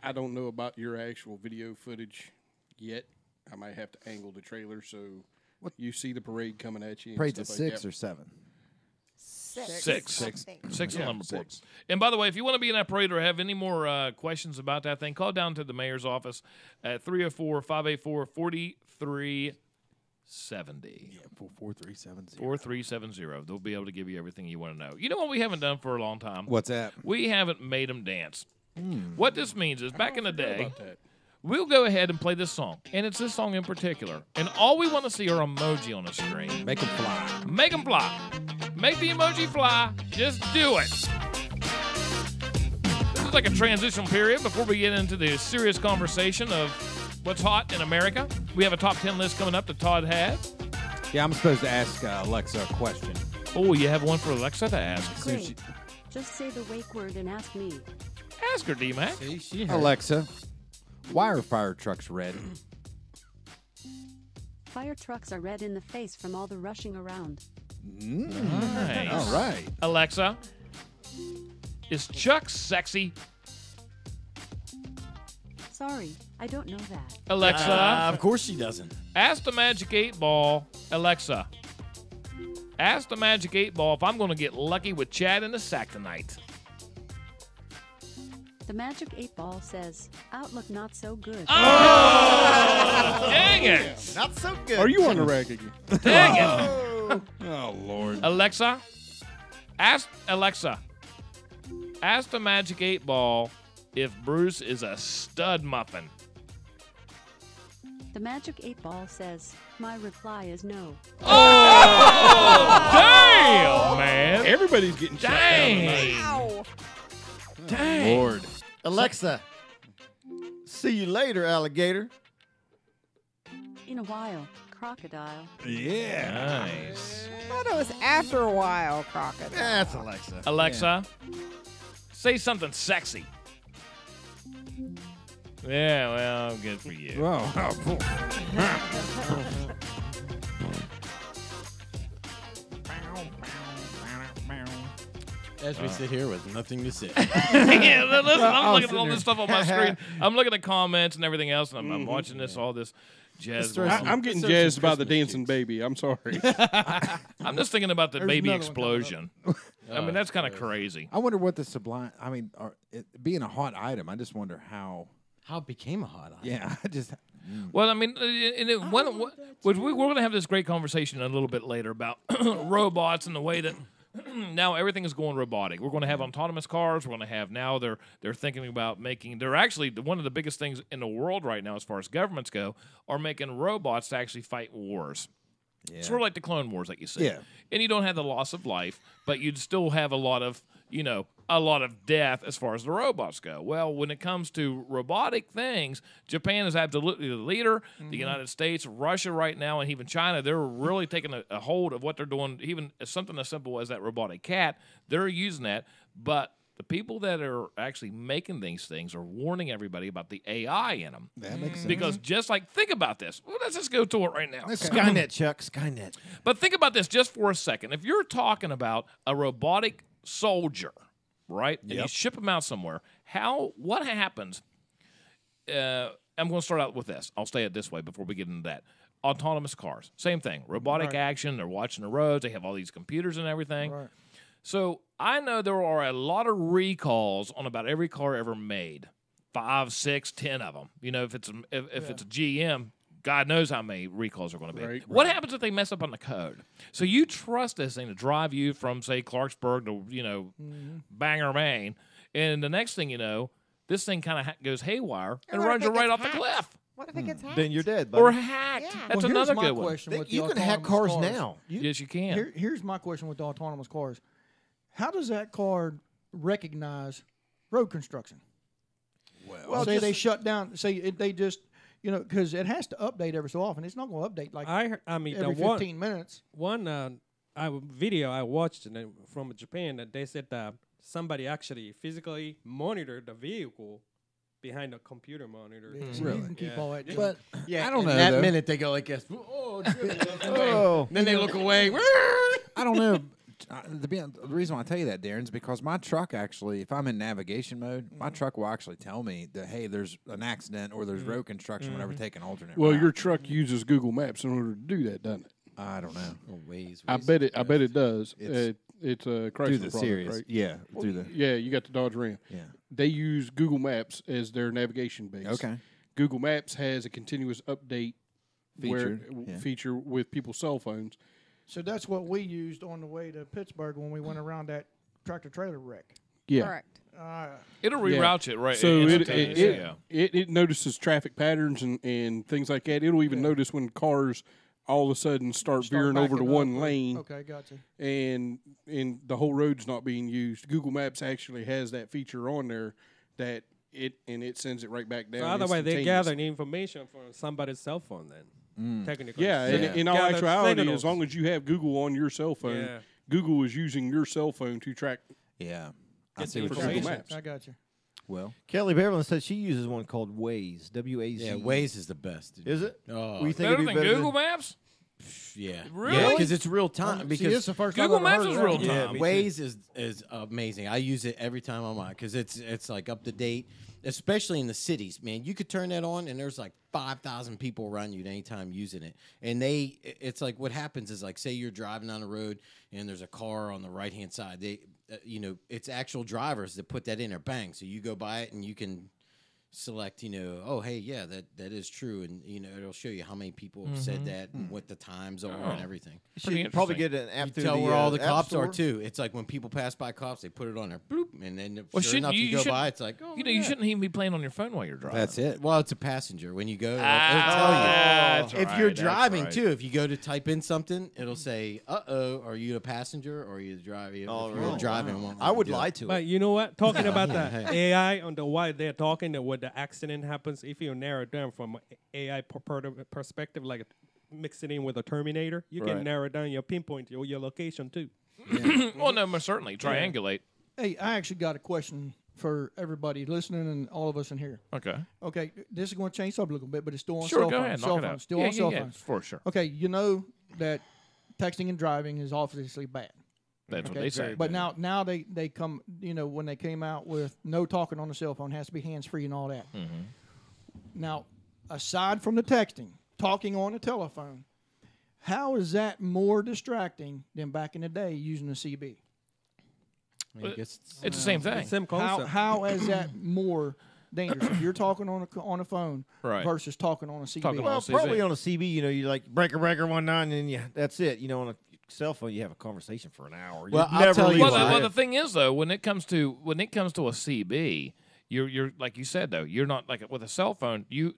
I don't know about your actual video footage yet. I might have to angle the trailer so you see the parade coming at you. and Parade's at stuff like 6 that. or 7. Six in Lumberport. And by the way, if you want to be in that parade or have any more questions about that thing, call down to the mayor's office at 304-584-4370. Yeah, 4370. 4370. They'll be able to give you everything you want to know. You know what we haven't done for a long time? What's that? We haven't made them dance. What this means is back in the day, we'll go ahead and play this song, and it's this song in particular. And all we want to see are emoji on the screen. Make them fly. Make them fly. Make the emoji fly. Just do it. This is like a transition period before we get into the serious conversation of what's hot in America. We have a top 10 list coming up that Todd had. Yeah, I'm supposed to ask Alexa a question. Oh, you have one for Alexa to ask. Great. Just say the wake word and ask me. Ask her, D-Mac. Alexa, why are fire trucks red? Fire trucks are red in the face from all the rushing around. Nice. All right. Alexa, is Chuck sexy? Sorry, I don't know that. Alexa. Of course she doesn't. Ask the Magic 8 Ball. Alexa, ask the Magic 8 Ball if I'm going to get lucky with Chad in the sack tonight. The Magic 8 Ball says, outlook not so good. Oh! Dang it! Not so good. Are you on the rack again? Dang it! Oh, Lord. Alexa, ask the Magic 8 Ball if Bruce is a stud muffin. The Magic 8 Ball says, my reply is no. Oh! Damn, man. Everybody's getting shot down tonight. Ow. Dang. Lord. Alexa, see you later, alligator. In a while, crocodile. Yeah. Nice. I thought it was after a while, crocodile. That's Alexa. Alexa, say something sexy. Yeah, well, good for you. Oh, As we sit here with nothing to say. Yeah, listen, I'm looking at sitting all here. this stuff on my screen. I'm looking at comments and everything else, and I'm watching all this jazz. I'm getting jazzed by the dancing baby. I'm sorry. I'm just thinking about the There's baby another one coming explosion. I mean, that's kind of crazy. I wonder what the sublime. I mean, it being a hot item, I just wonder how. How it became a hot item. Yeah, I just. Well, I mean, we're going to have this great conversation a little bit later about robots and the way that now everything is going robotic. We're going to have autonomous cars. We're going to have now they're thinking about making. They're actually one of the biggest things in the world right now, as far as governments go, are making robots to actually fight wars. Yeah. Sort of like the Clone Wars, like you said. Yeah. And you don't have the loss of life, but you'd still have a lot of death as far as the robots go. Well, when it comes to robotic things, Japan is absolutely the leader. Mm-hmm. The United States, Russia right now, and even China, they're really taking a hold of what they're doing. Even something as simple as that robotic cat, they're using that. But the people that are actually making these things are warning everybody about the AI in them. That makes sense. Because just like, think about this. Well, let's just go to it right now. Skynet, Chuck. Skynet. But think about this just for a second. If you're talking about a robotic soldier, right, and you ship them out somewhere, what happens I'm going to start out with this. I'll say it this way before we get into that. Autonomous cars, same thing. Robotic action. They're watching the roads. They have all these computers and everything. Right. So I know there are a lot of recalls on about every car ever made. 5, 6, 10 of them. You know, if it's a GM, God knows how many recalls are going to be. Right. What happens if they mess up on the code? So you trust this thing to drive you from, say, Clarksburg to, Bangor, Maine, and the next thing you know, this thing kind of goes haywire and runs you right off the cliff. What if it gets hacked? Then you're dead, buddy. Or hacked. Yeah. That's Well, another here's my good one. question with the You can hack autonomous cars now. Yes, you can. Here's my question with the autonomous cars. How does that car recognize road construction? Well, say just- they shut down. Say they just, because it has to update every so often. It's not going to update like I mean, every the 15 minutes. One video I watched from Japan that they said that somebody actually physically monitored the vehicle behind a computer monitor. So you can keep all that. junk. But I don't in know, that though. minute they go like this. Oh, Oh. then they look away. I don't know. The reason why I tell you that, Darren, is because my truck actually, if I'm in navigation mode, my truck will actually tell me that, hey, there's an accident or there's road construction whenever taking an alternate Well, route. your truck uses Google Maps in order to do that, doesn't it? I don't know. I bet it does. It's It's a Chrysler through the product, series. right? Yeah, through the. Yeah, you got the Dodge Ram. Yeah. They use Google Maps as their navigation base. Okay. Google Maps has a continuous update Feature, feature with people's cell phones. So that's what we used on the way to Pittsburgh when we went around that tractor trailer wreck. Yeah. Correct. It'll reroute you, right? So instantaneously, it notices traffic patterns and things like that. It'll even notice when cars all of a sudden start veering over to backing one up, or- lane. Okay, gotcha. And the whole road's not being used. Google Maps actually has that feature on there that it sends it right back down. So either way, they instantaneously. gather the information from somebody's cell phone then. Technically. Yeah, So and they in all gather actuality, signals. as long as you have Google on your cell phone, Yeah. Google is using your cell phone to track. Yeah, I see what Google Maps. I got you. Well, Kelly Beverland said she uses one called Waze. W-A-Z. Yeah, Waze is the best. Is it? Oh, We think Better it'd than be better Google Maps? yeah, Really? because it's real time. See, Because this is the first time Google I've ever Maps is heard real that. time. me Waze is amazing. I use it every time I'm on because it's like up to date, especially in the cities. Man, you could turn that on and there's like 5,000 people around you at any time using it. And it's like what happens is like say you're driving on the road and there's a car on the right hand side. It's actual drivers that put that in there. Bang, so you go by it and you can select, oh, hey, yeah, that is true, and it'll show you how many people have said that and what the times are and everything. You should probably get an app You through tell the, where all the App cops Store. are too. It's like when people pass by cops, they put it on there, bloop, and then Well, sure enough, you go shouldn't- by, it's like, oh, you shouldn't even be playing on your phone while you're driving. that's it. Well, it's a passenger. When you go, it'll that's tell you. If right, you're that's driving right. too, if you go to type in something, it'll say, "Uh-oh, are you a passenger or are you the driver?" Oh, If you're really? driving, it won't I would do it. lie to it. But you know what? Talking about the Hey. AI on the why they're talking that when the accident happens, if you narrow it down from AI perspective, like mix it in with a Terminator, you Right. can narrow down your pinpoint your location too. Well, no, most certainly. Triangulate. Hey, I actually got a question for everybody listening and all of us in here. Okay. Okay, this is going to change up a little bit, but it's still on Sure, cell go phones. ahead. Cell Knock it phones. out. Still Yeah, on yeah, cell yeah, phones. for sure. Okay, you know that texting and driving is obviously bad. That's what Okay, they say. But now they come, when they came out with no talking on the cell phone, has to be hands free and all that. Now, aside from the texting, talking on the telephone, how is that more distracting than back in the day using a CB? I guess It's the same thing. Same concept. How is that more dangerous if you're talking on a phone Right. versus talking on a CB? Talking on Well, CB. probably on a CB, you like breaker 19, and that's it. On a cell phone, you have a conversation for an hour. Well, You I'll never tell leave you Well, it. why. the thing is though, when it comes to a CB, you're like you said though, you're not like with a cell phone. You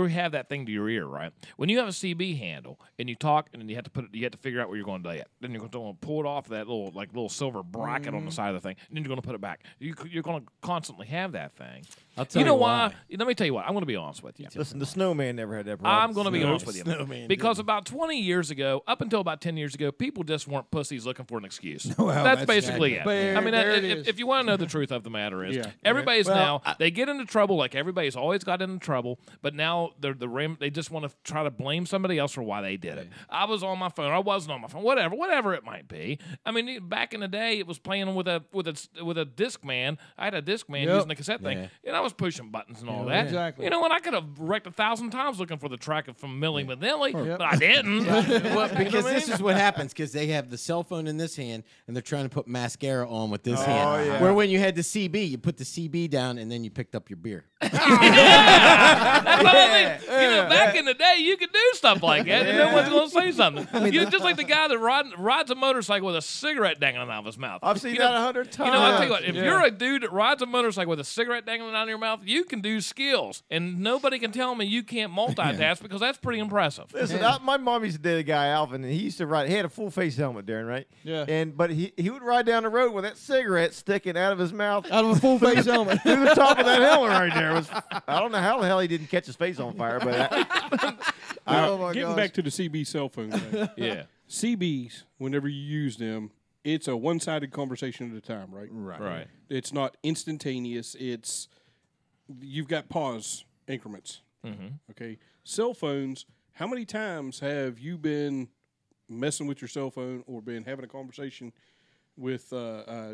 have that thing to your ear, right? When you have a CB handle and you talk, and then you have to figure out where you're going to lay it. Then you're going to pull it off that little silver bracket on the side of the thing, and then you're going to put it back. You're going to constantly have that thing. I'll tell you know you why? Let me tell you what. I'm going to be honest with you. Listen, the snowman never had that problem. I'm going to be honest with you. Snowman Because about 20 years ago, up until about 10 years ago, people just weren't pussies looking for an excuse. Well, that's that's basically it. There- I mean, there it if, is. if you want to know the truth of the matter is, Yeah. everybody's Well, now, they get into trouble like everybody's always got into trouble, but now now they just want to try to blame somebody else for why they did it. I was on my phone, or I wasn't on my phone, whatever it might be. I mean, back in the day, it was playing with a Discman. I had a Discman using the cassette thing, and I was pushing buttons and all that. Exactly. You know, and I could have wrecked 1,000 times looking for the track from Milli Vanilli, but I didn't. Well, because this is what happens, because they have the cell phone in this hand, and they're trying to put mascara on with this hand. yeah. Where when you had the CB, you put the CB down, and then you picked up your beer. That's what I mean. You know, back in the day, you could do stuff like that, and no one's going to say something. Just like the guy that rides a motorcycle with a cigarette dangling out of his mouth. I've seen that 100 times. You know, I'll tell you what, if you're a dude that rides a motorcycle with a cigarette dangling out of your mouth, you can do skills, and nobody can tell me you can't multitask because that's pretty impressive. Listen, my mom used to date a guy, Alvin, and he used to ride. He had a full face helmet, Darren, right? Yeah. But he would ride down the road with that cigarette sticking out of his mouth, out of a full face helmet, through the top of that helmet right there. I don't know how the hell he didn't catch his face on fire, but getting back to the CB cell phone thing. Yeah. CBs, whenever you use them, it's a one-sided conversation at a time, right? Right. It's not instantaneous. You've got pause increments. Mm-hmm. Okay. Cell phones. How many times have you been messing with your cell phone or been having a conversation with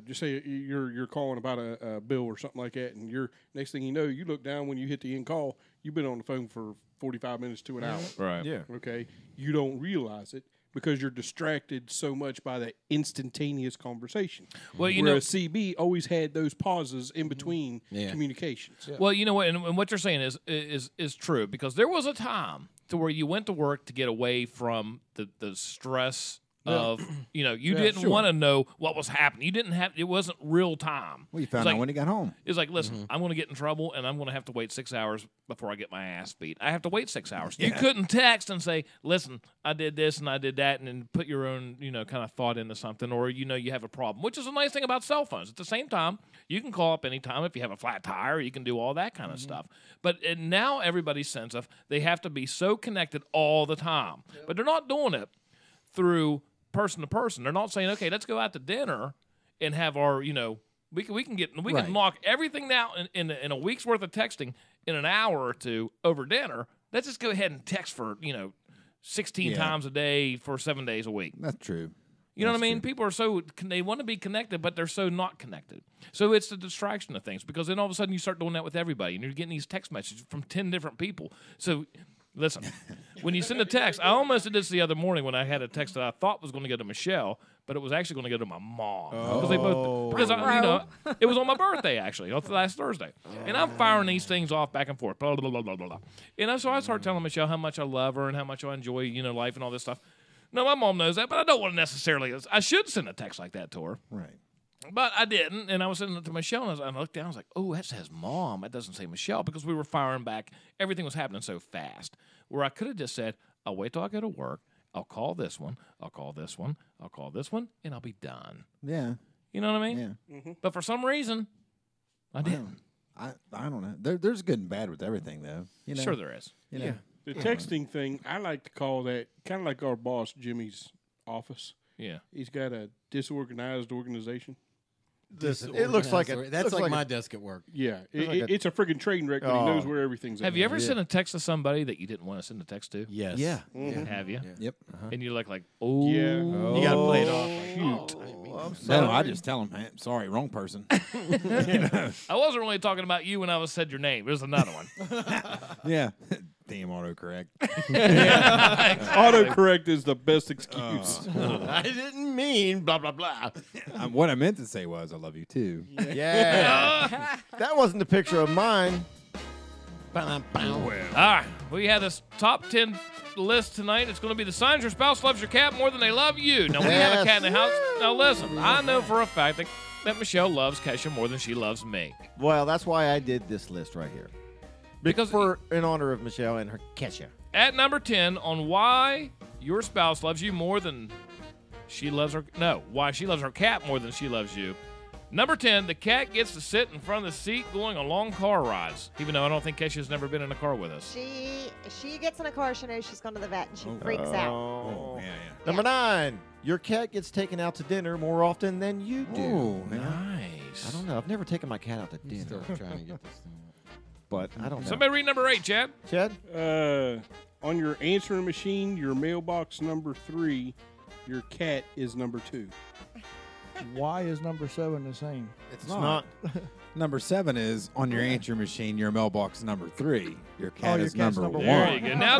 just say you're calling about a bill or something like that, and you're next thing you know, you look down when you hit the end call, you've been on the phone for 45 minutes to an hour. Right. Yeah. Okay. You don't realize it because you're distracted so much by the instantaneous conversation. Well, whereas CB always had those pauses in between communications. Yeah. Well, you know what, and what you're saying is true, because there was a time to where you went to work to get away from the stress of, you didn't want to know what was happening. You didn't have, it wasn't real time. Well, you found out when he got home. It's like, listen, I'm going to get in trouble, and I'm going to have to wait 6 hours before I get my ass beat. I have to wait 6 hours. You couldn't text and say, listen, I did this and I did that, and then put your own, kind of thought into something, or, you have a problem, which is a nice thing about cell phones. At the same time, you can call up anytime if you have a flat tire. You can do all that kind of stuff. But now everybody's sense of they have to be so connected all the time. But they're not doing it through person to person. They're not saying, okay, let's go out to dinner and have our, we can knock everything down in a week's worth of texting in an hour or two over dinner. Let's just go ahead and text for 16 times a day for 7 days a week. That's true. You know what I mean? People are they want to be connected, but they're so not connected. So it's the distraction of things, because then all of a sudden you start doing that with everybody, and you're getting these text messages from 10 different people. So listen, when you send a text, I almost did this the other morning when I had a text that I thought was going to go to Michelle, but it was actually going to go to my mom. Because it was on my birthday, actually, last Thursday. And I'm firing these things off back and forth, blah, blah, blah, blah, blah. And so I started telling Michelle how much I love her and how much I enjoy, life and all this stuff. No, my mom knows that, but I don't want to necessarily. I should send a text like that to her. Right. But I didn't, and I was sending it to Michelle, and I looked down, I was like, oh, that says Mom. That doesn't say Michelle, because we were firing back. Everything was happening so fast, where I could have just said, I'll wait till I go to work. I'll call this one. I'll call this one. I'll call this one, and I'll be done. Yeah. You know what I mean? Yeah. Mm-hmm. But for some reason, I didn't. I don't know. There's good and bad with everything, though. Sure there is. The texting thing, I like to call that kind of like our boss, Jimmy's office. Yeah. He's got a disorganized organization. Listen, it looks like that's like my desk at work. Yeah, it's a friggin' train wreck, but he knows where everything's at. Have you ever sent a text to somebody that you didn't want to send a text to? Yes. Yeah. Mm-hmm. Have you? Yeah. Yep. And you're like, oh. Yeah. You got to play it off. Shoot. No, I just tell them, man, sorry, wrong person. I wasn't really talking about you when I said your name. There's another one. Yeah. Damn autocorrect. Autocorrect is the best excuse. I didn't mean blah, blah, blah. What I meant to say was, I love you too. Yeah. That wasn't a picture of mine. All right. We have this top 10 list tonight. It's going to be the signs your spouse loves your cat more than they love you. Now, we have a cat in the house. Now, listen, I know for a fact that Michelle loves Kesha more than she loves me. Well, that's why I did this list right here. Because in honor of Michelle and her Kesha. At number 10 on why your spouse loves you more than she loves her. No, why she loves her cat more than she loves you. Number 10, the cat gets to sit in front of the seat going on long car rides, even though I don't think Kesha's never been in a car with us. She gets in a car, she knows she's going to the vet, and she freaks out. Oh, yeah. Number 9, your cat gets taken out to dinner more often than you do. Oh, nice. I don't know. I've never taken my cat out to dinner. Still trying to get this thing. but I don't know. Somebody read number 8, Chad. Chad? On your answering machine, your mailbox number 3, your cat is number 2. Why is number 7 the same? It's not. Number 7 is on your answer machine, your mailbox number 3. Your cat is number 1. There you go. Now,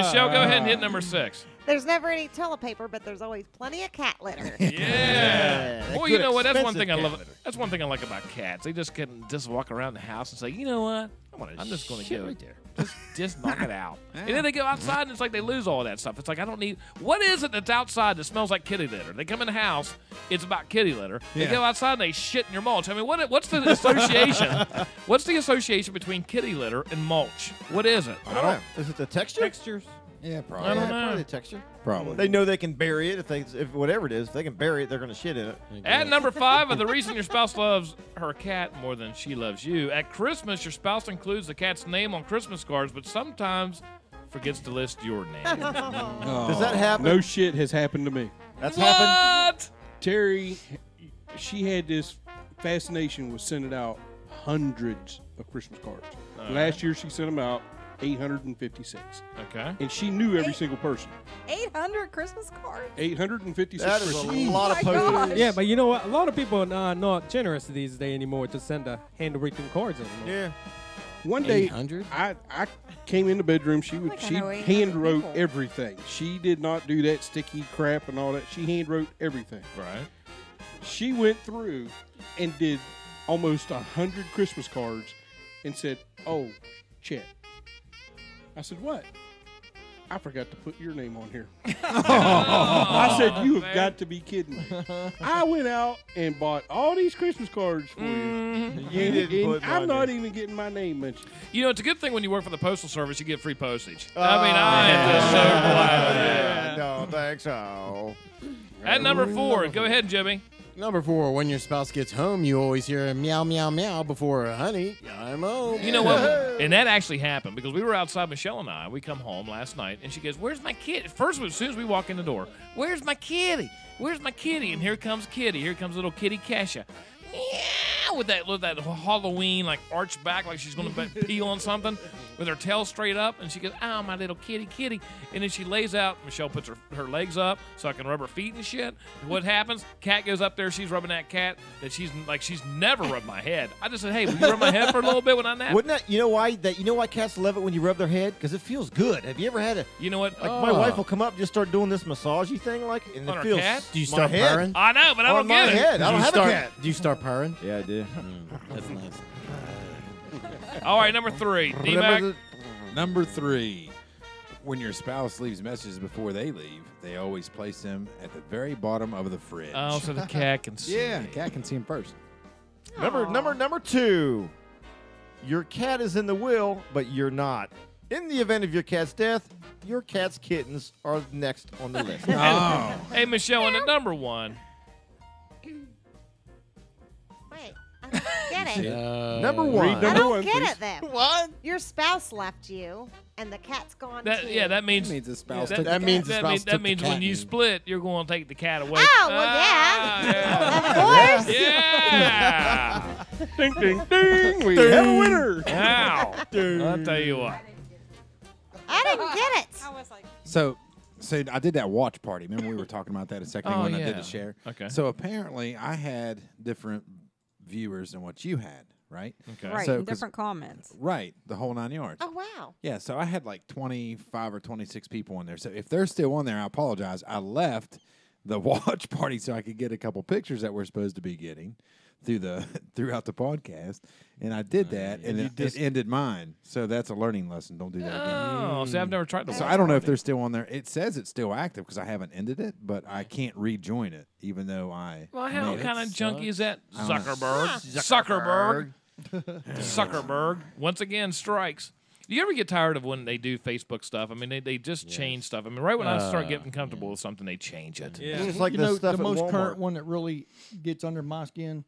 Michelle, go ahead and hit number 6. There's never any toilet paper, but there's always plenty of cat litter. Yeah. Well, you know what? That's one thing I love. That's one thing I like about cats. They just can just walk around the house and say, you know what? I'm just going to go right there. Just knock it out. And then they go outside and it's like they lose all that stuff. It's like I don't need. What is it that's outside that smells like kitty litter? They come in the house, it's about kitty litter. They go outside and they shit in your mulch. I mean, what's the association? What's the association between kitty litter and mulch? What is it? I don't know. Is it the texture? Textures. Yeah, probably. I don't know. Probably the texture. Probably. They know they can bury it if whatever it is. If they can bury it, they're going to shit in it. At number 5, the reason your spouse loves her cat more than she loves you. At Christmas, your spouse includes the cat's name on Christmas cards, but sometimes forgets to list your name. Does that happen? No shit has happened to me. That's happened? Terry, she had this fascination with sending out hundreds of Christmas cards. Last year, she sent them out 856. Okay. And she knew every single person. 800 Christmas cards? 856 That is Christmas a cards. lot of postage. Yeah, but you know what? A lot of people are not generous these days anymore to send handwritten cards anymore. Yeah. One day, 800? I came in the bedroom. She I she know 800 hand wrote people. everything. She did not do that sticky crap and all that. She hand wrote everything. Right. She went through and did almost 100 Christmas cards and said, "Oh, Chet." I said, "What?" I forgot to put your name on here. I said, "You have got to be kidding me." I went out and bought all these Christmas cards for you. You didn't put I'm mine not in. even getting my name mentioned. You know, it's a good thing when you work for the Postal Service, you get free postage. I mean, I am just so glad. I don't think so. At number 4, go ahead, Jimmy. Number 4, when your spouse gets home, you always hear a meow, meow, meow before, honey, I'm home. You know what? And that actually happened because we were outside, Michelle and I. We come home last night, and she goes, "Where's my kid?" First, as soon as we walk in the door, "Where's my kitty? Where's my kitty?" And here comes Kitty. Here comes little Kitty Kesha. Meow, with that Halloween like arched back, like she's going to pee on something, with her tail straight up, and she goes, "Oh, my little kitty," and then she lays out. Michelle puts her legs up so I can rub her feet and shit. And what happens? Cat goes up there. She's rubbing that cat that she's never rubbed my head. I just said, "Hey, will you rub my head for a little bit when I nap?" Wouldn't that? You know why? You know why cats love it when you rub their head? Because it feels good. Have you ever had a? You know what? Like my wife will come up and just start doing this massagey thing, like, and On it our feels. cat? Do you my start head. purring? I know, but I On don't my get it. head. I don't have a cat. Do you start purring? Yeah, I do. That's nice. All right, number 3, D-Mac. Number 3. When your spouse leaves messages before they leave, they always place them at the very bottom of the fridge. Oh, so the cat can see. Yeah, the cat can see them first. Number 2. Your cat is in the will, but you're not. In the event of your cat's death, your cat's kittens are next on the list. Oh. Hey, Michelle, and at number 1. Wait, I don't get it. Number 1. I don't get it then. What? Your spouse left you, and the cat's gone too. That means the spouse that, took the that cat. means the spouse that took the means cat when you and- split, you're going to take the cat away. Oh, well, yeah. Of course. Yeah. Ding, ding, ding. We have a winner. Ow. I'll tell you what. I didn't get it. I was like, So I did that watch party. Remember we were talking about that a second ago when I did yeah. the share? Okay. So apparently I had different viewers than what you had, right? Okay. right, So, 'cause- different comments. Right, the whole 9 yards. Oh, wow. Yeah, so I had like 25 or 26 people on there. So if they're still on there, I apologize. I left the watch party so I could get a couple pictures that we're supposed to be getting throughout the podcast, and I did that, and it ended mine. So that's a learning lesson. Don't do that again. Oh, see, I've never tried to. So I don't know if they're still on there. It says it's still active because I haven't ended it, but I can't rejoin it, even though I. Well, how made kind it. of junky is that? I don't know. Zuckerberg. Zuckerberg. Once again, strikes. Do you ever get tired of when they do Facebook stuff? I mean, they just change stuff. I mean, right when I start getting comfortable with something, they change it. Yeah. It's like You the know, stuff the at most Walmart. current one that really gets under my skin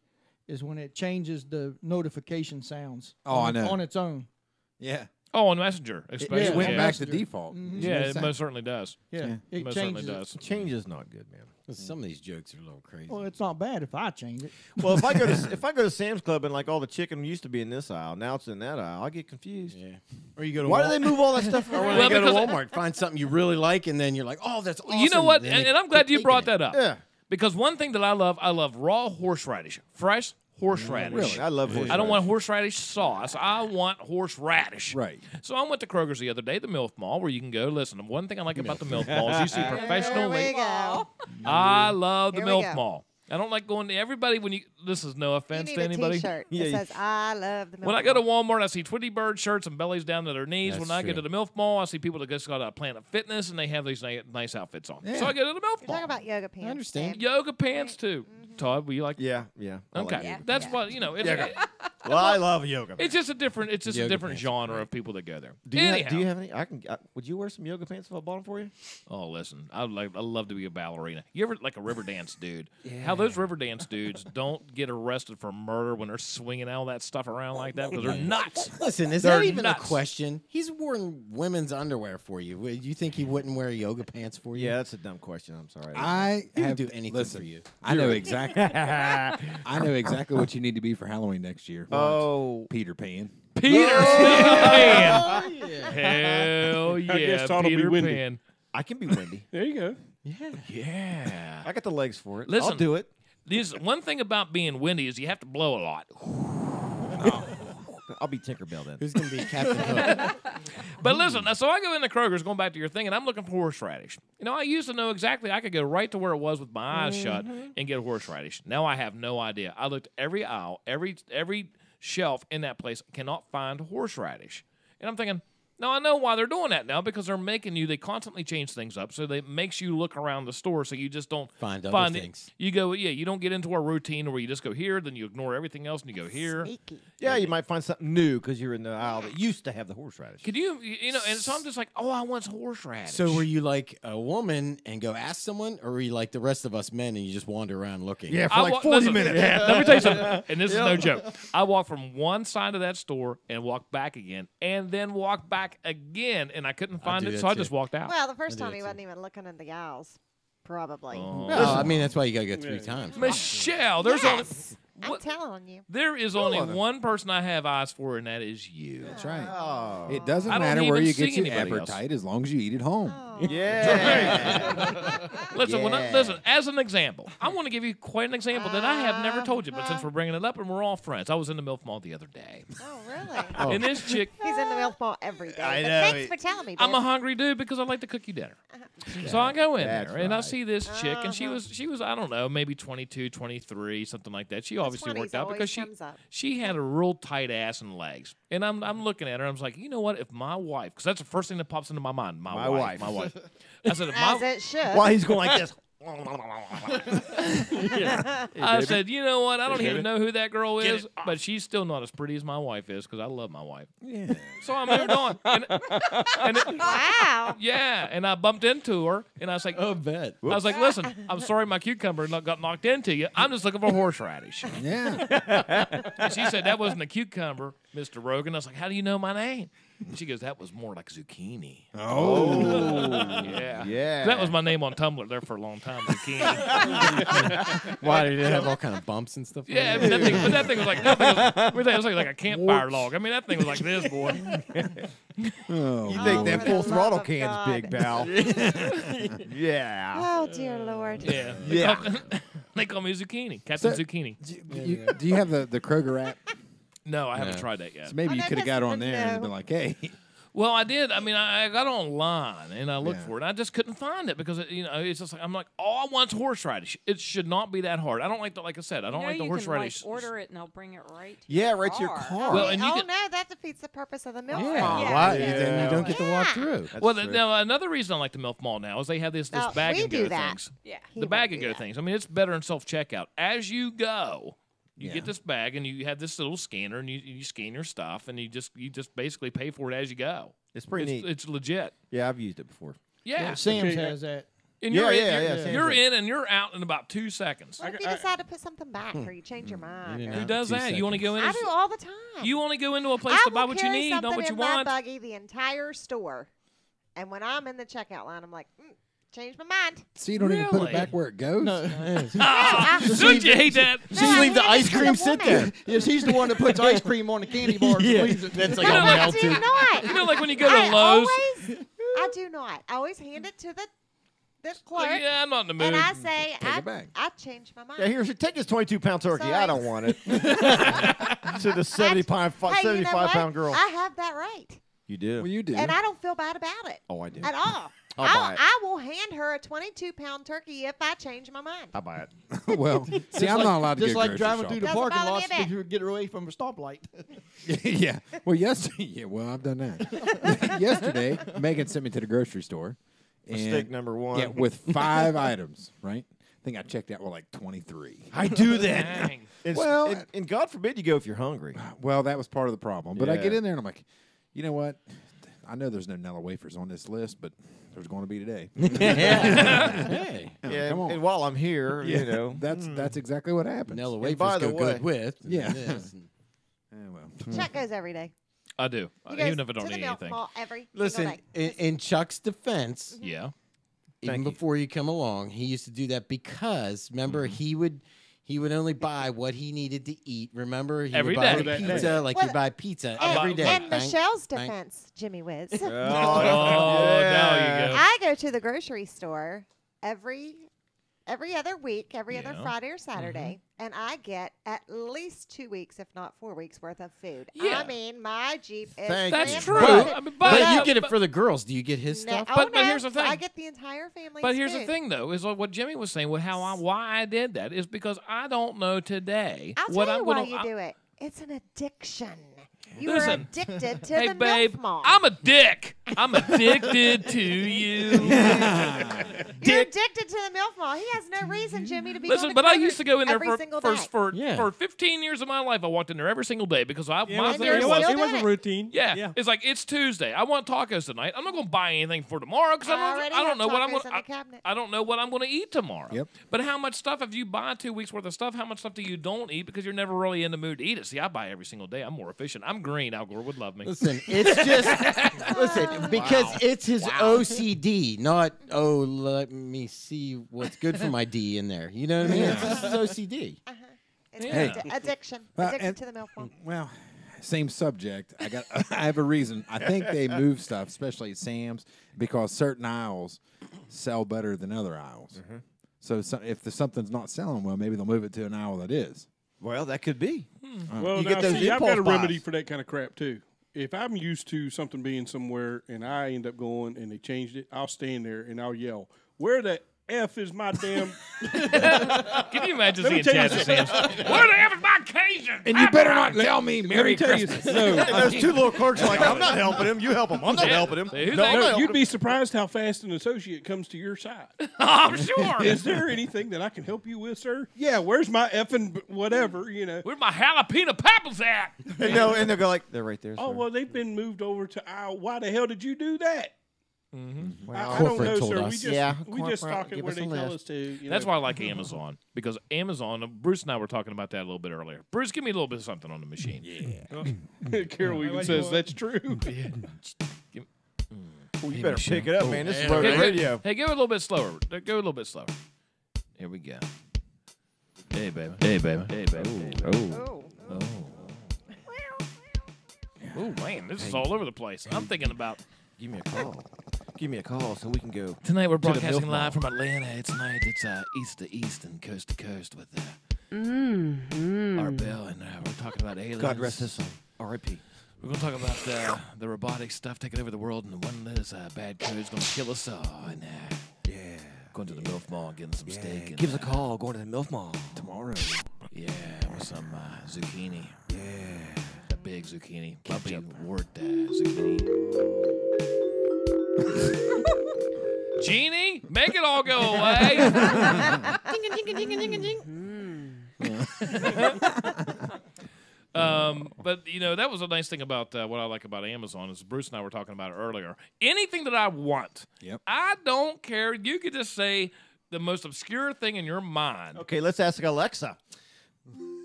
is when it changes the notification sounds Oh, I know. on its own. Yeah. Oh, on Messenger, especially. It went yeah. back to default. Yeah, it most certainly does. Yeah, It most certainly does. Change is not good, man. Some of these jokes are a little crazy. Well, it's not bad if I change it. Well, if I go to Sam's Club and like all the chicken used to be in this aisle, now it's in that aisle, I get confused. Yeah. Or you go to Why do they move all that stuff Or around? when you go to Walmart, find something you really like, and then you're like, oh, that's awesome. You know what? Then they And I'm glad you keep brought taking that it. up. Yeah. Because one thing that I love raw horseradish, fresh horseradish. Really? I love horseradish. I don't want horseradish sauce. I want horseradish. Right. So I went to Kroger's the other day, the MILF Mall, where you can go. Listen, one thing I like about the MILF Mall is you see professional. Here we go. I love the Here we MILF go. Mall. I don't like going to everybody when you. This is no You offense need to a anybody. T-shirt that says "I love the." When I go to Walmart, I see Tweety Bird shirts and bellies down to their knees. That's When I go to true. the MILF Mall, I see people that just got a Planet Fitness and they have these nice outfits on. Yeah. So I go to the MILF You're Mall. talking about yoga pants. I understand. Sam. Yoga pants too. Todd, will you like? Yeah, yeah. I like Okay, yoga. that's what you know. It's, Well, I love yoga. it's just a different. It's just a Yoga different pants are genre great. of people that go there. Do you, Anyhow, do you have any? Would you wear some yoga pants if I bought them for you? Oh, listen, I love to be a ballerina. You ever like a river dance dude? How those river dance dudes don't get arrested for murder when they're swinging all that stuff around like that because they're nuts. Listen, is They're that even nuts. a question? He's worn women's underwear for you. You think he wouldn't wear yoga pants for you? Yeah, that's a dumb question. I'm sorry. I He would have do anything listen, for you. I know exactly. I know exactly what you need to be for Halloween next year. Oh, Peter Pan. Peter Pan. yeah. Hell yeah, guess Todd will be Peter windy. Pan. I can be windy. There you go. Yeah. I got the legs for it. Listen, I'll do it. One thing about being windy is you have to blow a lot. I'll be Tinkerbell then. Who's going to be Captain Hook? But listen, so I go into Kroger's, going back to your thing, and I'm looking for horseradish. You know, I used to know exactly. I could go right to where it was with my eyes shut and get horseradish. Now I have no idea. I looked every aisle, every shelf in that place, cannot find horseradish. And I'm thinking, now I know why they're doing that now, because they're making you, they constantly change things up, so it makes you look around the store so you just don't Find other it. things. You go, you don't get into a routine where you just go here, then you ignore everything else and you go here. Sneaky. Yeah, you might find something new because you're in the aisle that used to have the horseradish. Could you know, and so I'm just like, oh, I want horseradish. So were you like a woman and go ask someone, or were you like the rest of us men and you just wander around looking? Yeah, for like 40 minutes. Yeah, let me tell you something, and this is no joke. I walked from one side of that store and walked back again, and then walked back again, and I couldn't find do it, that so I too. just walked out. Well, the first do time that he too. wasn't even looking in the aisles. Probably. Oh. No, I mean, that's why you got to go 3 times. Michelle, there's Yes. only I'm telling you. there is only one person I have eyes for, and that is you. That's right. Oh. It doesn't I don't matter where even you see get your anybody else. appetite as long as you eat at home. Yeah. Listen, Yeah. listen. As an example, I want to give you quite an example that I have never told you, but since we're bringing it up and we're all friends, I was in the MILF Mall the other day, Oh, really? and this chick. He's in the milk ball every day. I But know. thanks for telling me. I'm a babe. hungry dude because I like to cook you dinner. So I go in That's there and I right. see this chick, and she was I don't know, maybe 22, 23, something like that. She obviously 20s worked out because always comes up. she had a real tight ass and legs. And I'm looking at her, and I was like, you know what? If my wife, because that's the first thing that pops into my mind, my wife. I said, if As my it should. While he's going like this. I said, you know what? I don't even know who that girl is, but she's still not as pretty as my wife is because I love my wife. Yeah. So I moved on. Wow. Yeah, and I bumped into her, and I was like, Oh, bet. I was like, listen, I'm sorry my cucumber got knocked into you. I'm just looking for horseradish. Yeah. And she said, that wasn't a cucumber, Mr. Rogan. I was like, how do you know my name? And she goes, that was more like zucchini. Oh. Yeah. Yeah. That was my name on Tumblr there for a long time, zucchini. Why did it have all kind of bumps and stuff? Yeah, on but it? that thing was like, it was like a campfire log. I mean, that thing was like this, boy. Oh, You think Oh, that for full the throttle love of can's God. big, pal? Yeah. Oh, dear Lord. Yeah. Yeah. They call me zucchini, Captain So- Zucchini. Do you have the Kroger app? No, I haven't No. tried that yet. So maybe Oh, you no, could have got 'cause- on there and no. been like, hey. Well, I did. I mean, I got online and I looked Yeah. for it. And I just couldn't find it because it's just like I'm like, all I want is horseradish. It should not be that hard. I don't like the like I said. I don't like the you horseradish. Can, like, order it and they'll bring it right to Yeah, your right to your car. car. Well, and you oh, can- no, that defeats the purpose of the milk Yeah. mall. Yeah. Why? Yeah. Then you don't get to walk Yeah. through. Well, true. now another reason I like the MILF Mall now is they have this No, bag we and do go that. things. Yeah. He The won't bag do and go that. things. I mean, it's better in self checkout. As you go, you Yeah. get this bag and you have this little scanner and you scan your stuff and you just basically pay for it as you go. It's pretty neat. It's legit. Yeah, I've used it before. Yeah. Sam's Okay. has that. And Yeah, you're, you're in and you're out in about 2 seconds. What if you decide to put something back or you change your mind? Who does that? You only go in. I do all the time. You only go into a place to buy what you need, not what you want. I will carry something in my buggy the entire store, and when I'm in the checkout line, I'm like, change my mind. So you don't even put it back where it goes? No. Don't you hate that? Just leave the ice cream sit there. Yes, he's the one that puts ice cream on the candy bars. Yeah, and leaves it. that's like No, all I melted. do not. You know, like when you go to Lowe's. I do not. I always hand it to the clerk. Yeah, I'm not in the mood. And I say, Take it back. I changed my mind. Yeah, here, take this 22-pound turkey. Sorry. I don't want it. To the 75-pound girl. I have that right. You do. Well, you do. And I don't feel bad about it. Oh, I do. At all. I'll buy it. I will hand her a 22-pound turkey if I change my mind. I'll buy it. Well, see, I'm not allowed to Just get like grocery driving shopping. through the Doesn't parking bother me lots a bit. to get away from a stoplight. Yeah. Well, yeah, well, I've done that. Yesterday, Megan sent me to the grocery store. Mistake number one. Yeah, with 5 items, right? I think I checked out with like 23. I do that. Well, and God forbid you go if you're hungry. Well, that was part of the problem. But I Yeah. get in there and I'm like, you know what? I know there's no Nella wafers on this list, but there's going to be today. Hey. Yeah, come on. and while I'm here, you know. That's exactly what happened. Nella And wafers by the go way- good with. Yeah. this. Well. Chuck goes every day. I do. He goes Even if I don't to the eat milk anything. mall every Listen, single day. in Chuck's defense, Yeah. even Thank you. before you come along, he used to do that because remember he would only buy what he needed to eat. Remember, he Every would buy day. pizza like Well, he'd buy pizza And, every day. and Bang, Michelle's bang. defense, Jimmy Whiz. Oh, now you go. I go to the grocery store every other week, every other Yeah. Friday or Saturday, and I get at least 2 weeks, if not 4 weeks, worth of food. Yeah. I mean, my Jeep is Thank That's you. true. rambunctious. I mean, But you but- get it for the girls. Do you get his No, stuff? oh, But no, here's the thing. I get the entire family. But here's the thing, though, is like what Jimmy was saying. With why I did that is because I don't know today I'll what tell you I'm why gonna. you do it. It's an addiction. You Listen. are addicted to Hey, the babe, milk mall. I'm a dick. I'm addicted to you. You're addicted to the milk mall. He has no reason, Jimmy, to be Listen, going but I Kroger used to go in there every single day. for 15 years of my life. I walked in there every single day because my It theory was, was, it was a routine. yeah, it's like it's Tuesday. I want tacos tonight. I'm not going to buy anything for tomorrow because I already I don't have know what I'm tacos going. in the cabinet. I don't know what I'm going to eat tomorrow. Yep. But how much stuff if you buy 2 weeks worth of stuff? How much stuff do you don't eat because you're never really in the mood to eat it? See, I buy every single day. I'm more efficient. I'm green. Al Gore would love me. Listen, it's just because it's his OCD, not let me see what's good for my D in there. You know what I mean? It's just his OCD. It's Hey. addiction. Well, Addicted and- to the milk mall. Well, same subject. I have a reason. I think they move stuff, especially at Sam's, because certain aisles sell better than other aisles. So if something's not selling well, maybe they'll move it to an aisle that is. Well, that could be. Well, You now, get those see, I've got a impulse remedy buys. for that kind of crap too. If I'm used to something being somewhere and I end up going and they changed it, I'll stand there and I'll yell, "Where the F is my damn?" Can you imagine Let me seeing tell you Chad something. Sam's? Where the F is my Cajun? And you better not tell me Let Merry me tell you, Christmas. no, And those two little clerks are like, I'm not helping him. You help him. I'm not Yeah. helping him. See, who's No, that? I'm not no, helping you'd him. be surprised how fast an associate comes to your side. I'm sure. Is there anything that I can help you with, sir? Yeah, where's my effing whatever, you know? Where's my jalapeno peppers at? And they'll go like, they're right there. Oh, sir." well, they've been moved over to aisle. Why the hell did you do that? Well, I don't Corporate know, told sir. us. We just, Yeah, we just corporate, stock it give where us a they tell list. us to. You That's know. why I like Amazon, because Amazon, Bruce and I were talking about that a little bit earlier. Bruce, give me a little bit of something on the machine. Yeah. Carol even like says what? that's true. Well, you better pick it up, man. This is Hey, Rogan Radio. Hey, go a little bit slower. Go a little bit slower. Here we go. Hey, baby. Hey, baby. Hey, baby. Oh. Oh. Oh, man, this is all over the place. I'm thinking about... Give me a call. Give me a call so we can go. Tonight we're to the broadcasting milk live mall. from Atlanta. It's east to east and coast to coast with our Bill, and we're talking about aliens. God rest his soul. R.I.P. We're going to talk about the robotic stuff taking over the world, and the one that is bad code is going to kill us all. And Yeah. going to the MILF Mall, getting some steak. And, Give us a call. Going to the MILF Mall Tomorrow. Yeah, with some zucchini. Yeah. A big zucchini. Bumpy wart zucchini. Genie, make it all go away. But that was a nice thing about what I like about Amazon is Bruce and I were talking about it earlier. Anything that I want, I don't care. You could just say the most obscure thing in your mind. Okay, let's ask Alexa.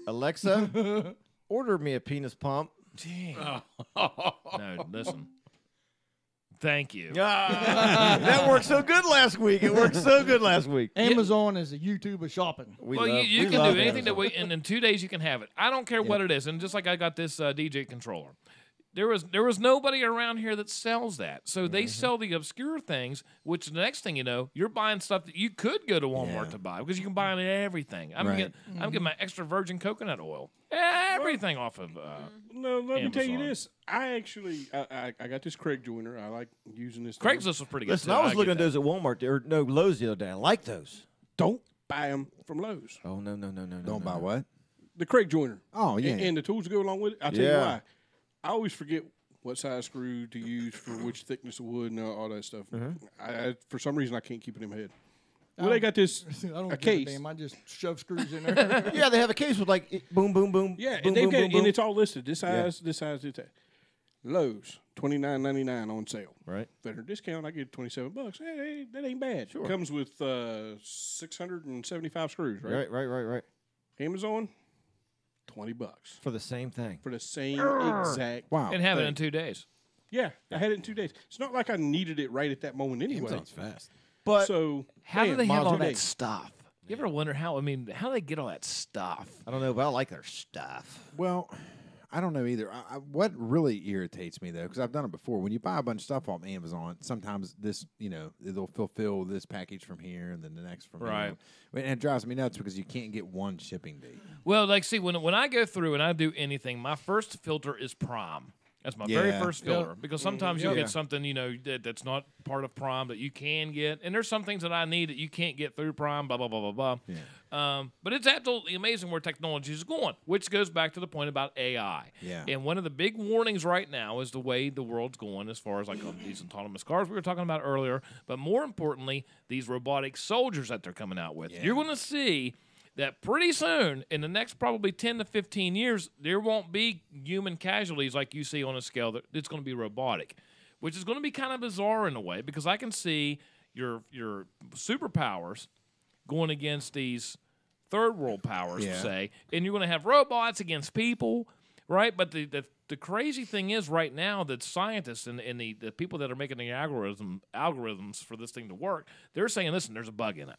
Alexa, order me a penis pump. No, listen. Thank you. That worked so good last week. It worked so good last week. Amazon is a YouTube of shopping. You can do anything and in 2 days you can have it. I don't care what it is. And just like I got this DJ controller, there was nobody around here that sells that. So they sell the obscure things, which the next thing you know, you're buying stuff that you could go to Walmart to buy because you can buy everything. I'm getting my extra virgin coconut oil. Everything off of No, let me tell you Amazon. this. I actually I got this Craig joiner. I like using this. Craigslist was pretty good. Listen, I was looking at those at Walmart or Lowe's the other day. I like those. Don't buy them from Lowe's. Oh no. Don't buy what? The Craig joiner. Oh yeah. And the tools that go along with it. I'll tell you why. I always forget what size screw to use for which thickness of wood and all that stuff. I for some reason I can't keep it in my head. Well, they got this I don't a give case. A damn. I just shove screws in there. Yeah, they have a case with like boom, boom, boom. Yeah, boom, and they've boom, got boom, boom. and it's all listed. This size, this size, this size. Lowe's $29.99 on sale. Right. Vendor discount. I get $27. Hey, that ain't bad. Sure. Comes with 675 screws. Right. Right. Amazon, $20 For the same thing. for the same exact. And have it in 2 days. Yeah, I had it in 2 days. It's not like I needed it right at that moment anyway. Amazon's fast. But So How do they have all that days. stuff? You ever wonder how do they get all that stuff? I don't know, but I like their stuff. Well, I don't know either. What really irritates me though, because I've done it before. When you buy a bunch of stuff off Amazon, sometimes they'll fulfill this package from here and then the next from Right. here. And it drives me nuts because you can't get one shipping date. Well, see, when I go through and I do anything, my first filter is Prime. That's my very first filter because sometimes you'll get something that's not part of Prime that you can get, and there's some things that I need that you can't get through Prime. Blah blah blah blah blah. But it's absolutely amazing where technology is going, which goes back to the point about AI. Yeah. And one of the big warnings right now is the way the world's going as far as like these autonomous cars we were talking about earlier, but more importantly, these robotic soldiers that they're coming out with. You're going to see that pretty soon, in the next probably 10 to 15 years, there won't be human casualties like you see on a scale that it's going to be robotic, which is going to be kind of bizarre in a way because I can see your superpowers going against these third world powers, say, and you're going to have robots against people, right? But the crazy thing is right now that scientists and the people that are making the algorithms for this thing to work, they're saying, listen, there's a bug in it.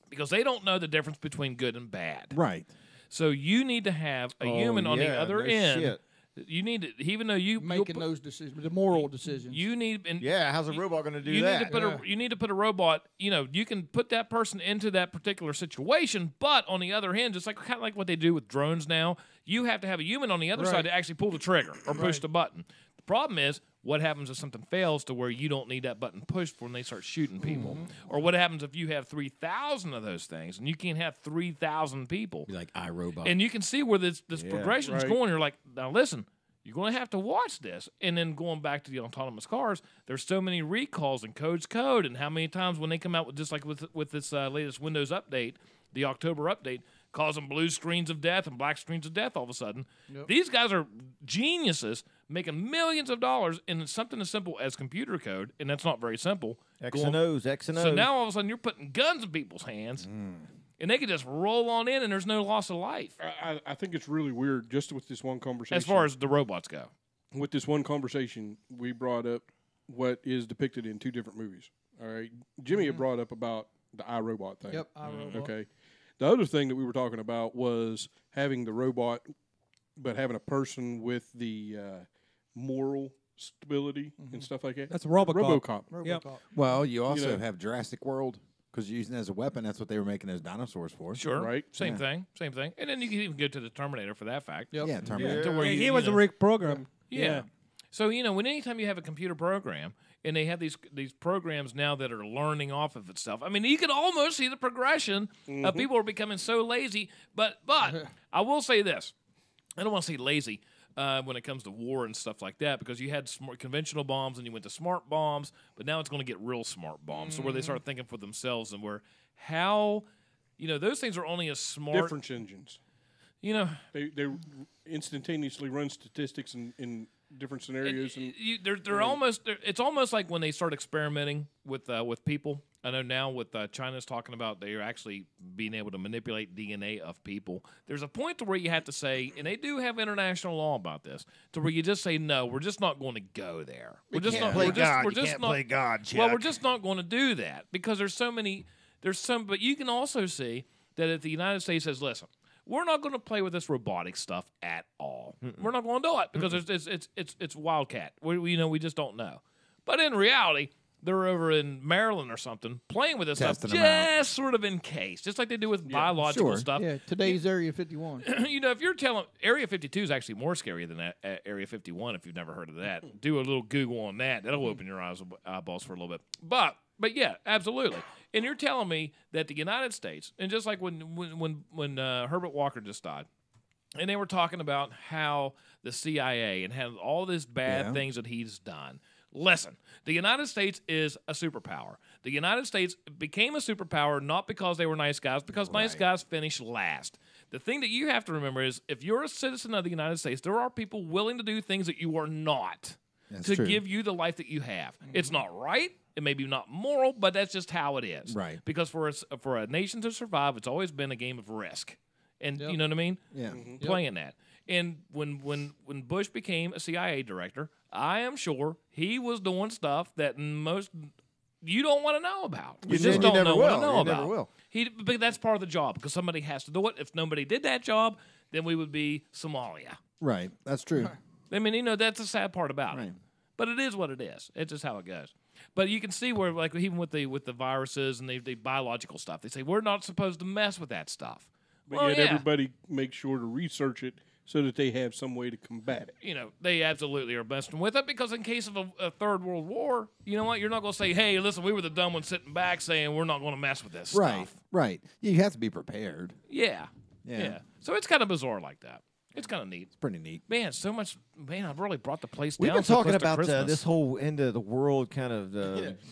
Because they don't know the difference between good and bad. Right. So you need to have a human on the other end. Shit. You need to, even though you making those decisions, the moral decisions. You need, how's a robot going to do you that? Need to put you need to put a robot. You can put that person into that particular situation, but on the other hand, just like kind of like what they do with drones now, you have to have a human on the other side to actually pull the trigger or push the button. The problem is, what happens if something fails to where you don't need that button pushed when they start shooting people? Or what happens if you have 3,000 of those things and you can't have 3,000 people? Be like iRobot. And you can see where this progression is going. You're like, now listen, you're going to have to watch this. And then going back to the autonomous cars, there's so many recalls and codes code, and how many times when they come out with just like with this latest Windows update, the October update, causing blue screens of death and black screens of death all of a sudden. These guys are geniuses making millions of dollars in something as simple as computer code, and that's not very simple. X and O's. So now all of a sudden you're putting guns in people's hands, and they can just roll on in, and there's no loss of life. I think it's really weird just with this one conversation. As far as the robots go. With this one conversation, we brought up what is depicted in two different movies. All right. Jimmy had brought up about the iRobot thing. Yep, iRobot. Okay. The other thing that we were talking about was having the robot, but having a person with the moral stability and stuff like that. That's RoboCop. Yep. Well, you also have Jurassic World because you're using it as a weapon. That's what they were making those dinosaurs for. Sure. Right. Same thing. And then you can even go to the Terminator for that fact. Yeah, Terminator. To where He was a Rick program. Yeah. So, when anytime you have a computer program, and they have these programs now that are learning off of itself. I mean, you can almost see the progression of people are becoming so lazy. But I will say this. I don't want to say lazy when it comes to war and stuff like that, because you had conventional bombs and you went to smart bombs, but now it's going to get real smart bombs. So where they start thinking for themselves and those things are only as smart. Difference engines. You know, they instantaneously run statistics in different scenarios. It's almost like when they start experimenting with people. I know now with China's talking about they're actually being able to manipulate DNA of people. There's a point to where you have to say, and they do have international law about this, to where you just say, no, we're just not going to go there. We're just not play we're just, God. We're You just can't not, play God, Well, Chuck. we're just not going to do that because but you can also see that if the United States says, listen, we're not going to play with this robotic stuff at all. We're not going to do it because it's wildcat. We just don't know. But in reality, they're over in Maryland or something playing with this Testing stuff, them out. just sort of in case, just like they do with biological sure. stuff. Yeah, today's Area 51. If you're telling Area 52 is actually more scary than Area 51. If you've never heard of that, do a little Google on that. That'll open your eyeballs for a little bit. But yeah, absolutely. And you're telling me that the United States, and just like when Herbert Walker just died, and they were talking about how the CIA and had all these bad things that he's done. Listen, the United States is a superpower. The United States became a superpower not because they were nice guys, because nice guys finish last. The thing that you have to remember is if you're a citizen of the United States, there are people willing to do things that you are not to give you the life that you have. It's not right. It may be not moral, but that's just how it is. Right. Because for a nation to survive, it's always been a game of risk. And you know what I mean? Yeah. Playing that. And when Bush became a CIA director, I am sure he was doing stuff that most you don't want to know about. You just don't never know will. want to know You about. never will. But that's part of the job because somebody has to do it. If nobody did that job, then we would be Somalia. Right. That's true. I mean, that's the sad part about it. But it is what it is. It's just how it goes. But you can see where, like, even with the viruses and the biological stuff, they say we're not supposed to mess with that stuff. But yet everybody makes sure to research it so that they have some way to combat it. They absolutely are messing with it because in case of a third world war, you know what? You're not going to say, hey, listen, we were the dumb ones sitting back saying we're not going to mess with this stuff. Right. You have to be prepared. Yeah. So it's kind of bizarre like that. It's kind of neat. It's pretty neat. Man, so much. Man, I've really brought the place We've down. been so talking close to about Christmas. this whole end of the world kind of.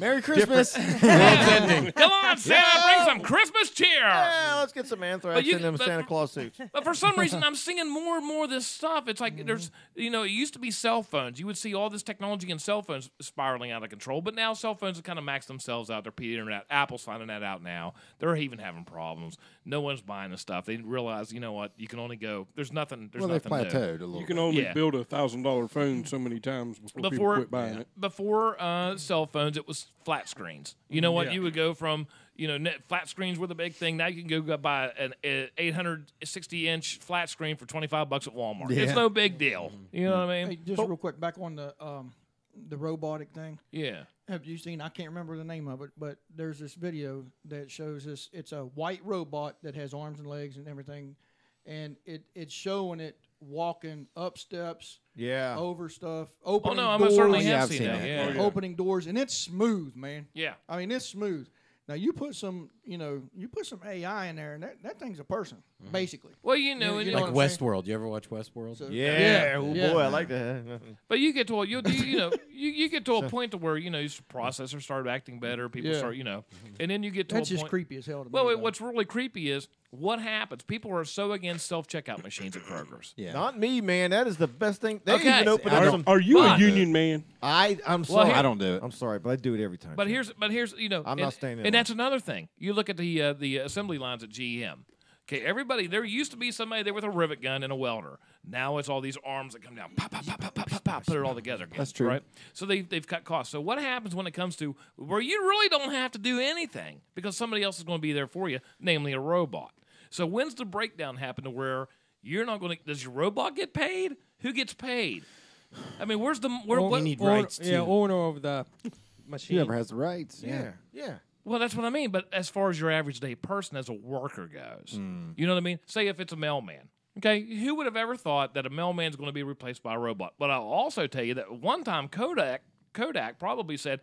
Merry Christmas. World's ending. Come on, Santa, bring some Christmas cheer. Yeah, let's get some anthrax in them Santa Claus suits. But for some reason, I'm seeing more and more of this stuff. It's like there's, it used to be cell phones. You would see all this technology in cell phones spiraling out of control. But now cell phones have kind of maxed themselves out. They're petering out. Apple's finding that out now. They're even having problems. No one's buying the stuff. They realize, you know what? You can only go. There's nothing. There's they've nothing plateaued new. a little. You can only build a $1,000 phone so many times before people quit buying it. Before cell phones, it was flat screens. You know what? Yeah. You would go from, flat screens were the big thing. Now you can go buy an 860-inch flat screen for $25 at Walmart. Yeah. It's no big deal. You know what I mean? Hey, just real quick, back on the robotic thing. Yeah. Have you seen? I can't remember the name of it, but there's this video that shows this. It's a white robot that has arms and legs and everything, and it's showing it walking up steps, over stuff, opening doors. I certainly have seen that. Yeah. Opening doors, and it's smooth, man. Yeah. I mean, it's smooth. Now you put some AI in there, and that thing's a person, basically. Well, you know like what I'm Westworld. You ever watch Westworld? So, Boy, I like that. But you get to you get to a point to where processors start acting better. People start and then you get to That's a just point. creepy as hell to me. Well, though. what's really creepy is what happens. People are so against self-checkout machines at Kroger's. Yeah. Not me, man. That is the best thing. They Okay. even open up some. Are you a union man? I'm sorry. I don't do it. I'm sorry, but I do it every time. But here's I'm not staying in And line. that's another thing. You look at the assembly lines at GM. Okay, everybody. There used to be somebody there with a rivet gun and a welder. Now it's all these arms that come down, pop, pop, pop, pop, pop, pop, pop, put it all together again. That's true. Right? So they've cut costs. So what happens when it comes to where you really don't have to do anything because somebody else is going to be there for you, namely a robot. So when's the breakdown happen to where you're not going to? Does your robot get paid? Who gets paid? I mean, where's the we need rights too. Yeah, owner of the machine. Whoever has the rights. Yeah. Well, that's what I mean. But as far as your average day person as a worker goes, you know what I mean? Say if it's a mailman. Okay, who would have ever thought that a mailman's going to be replaced by a robot? But I'll also tell you that one time Kodak probably said,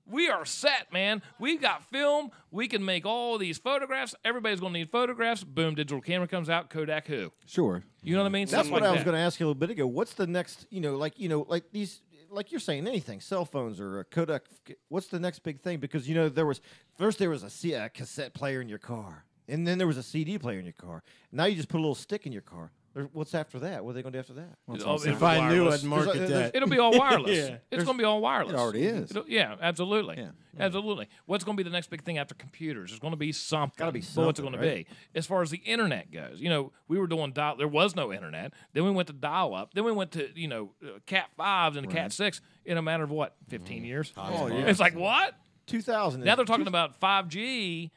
we are set, man. We've got film. We can make all these photographs. Everybody's going to need photographs. Boom, digital camera comes out. Kodak who? Sure. You know what I mean? That's Something what like I was that. going to ask you a little bit ago. What's the next? Like these. Like you're saying, anything, cell phones or a Kodak. What's the next big thing? Because there was a cassette player in your car. And then there was a CD player in your car. Now you just put a little stick in your car. What's after that? What are they going to do after that? If I knew, I'd market that. It'll be all wireless. Yeah. It's going to be all wireless. It already is. Yeah, absolutely. Absolutely. What's going to be the next big thing after computers? There's going to be something. Got to be But something. what's it going to be? As far as the internet goes, we were doing dial. There was no internet. Then we went to dial-up. Then we went to Cat 5s and Cat 6 in a matter of what, 15 years? Oh, yeah. It's like what? 2000. Now they're talking about 5G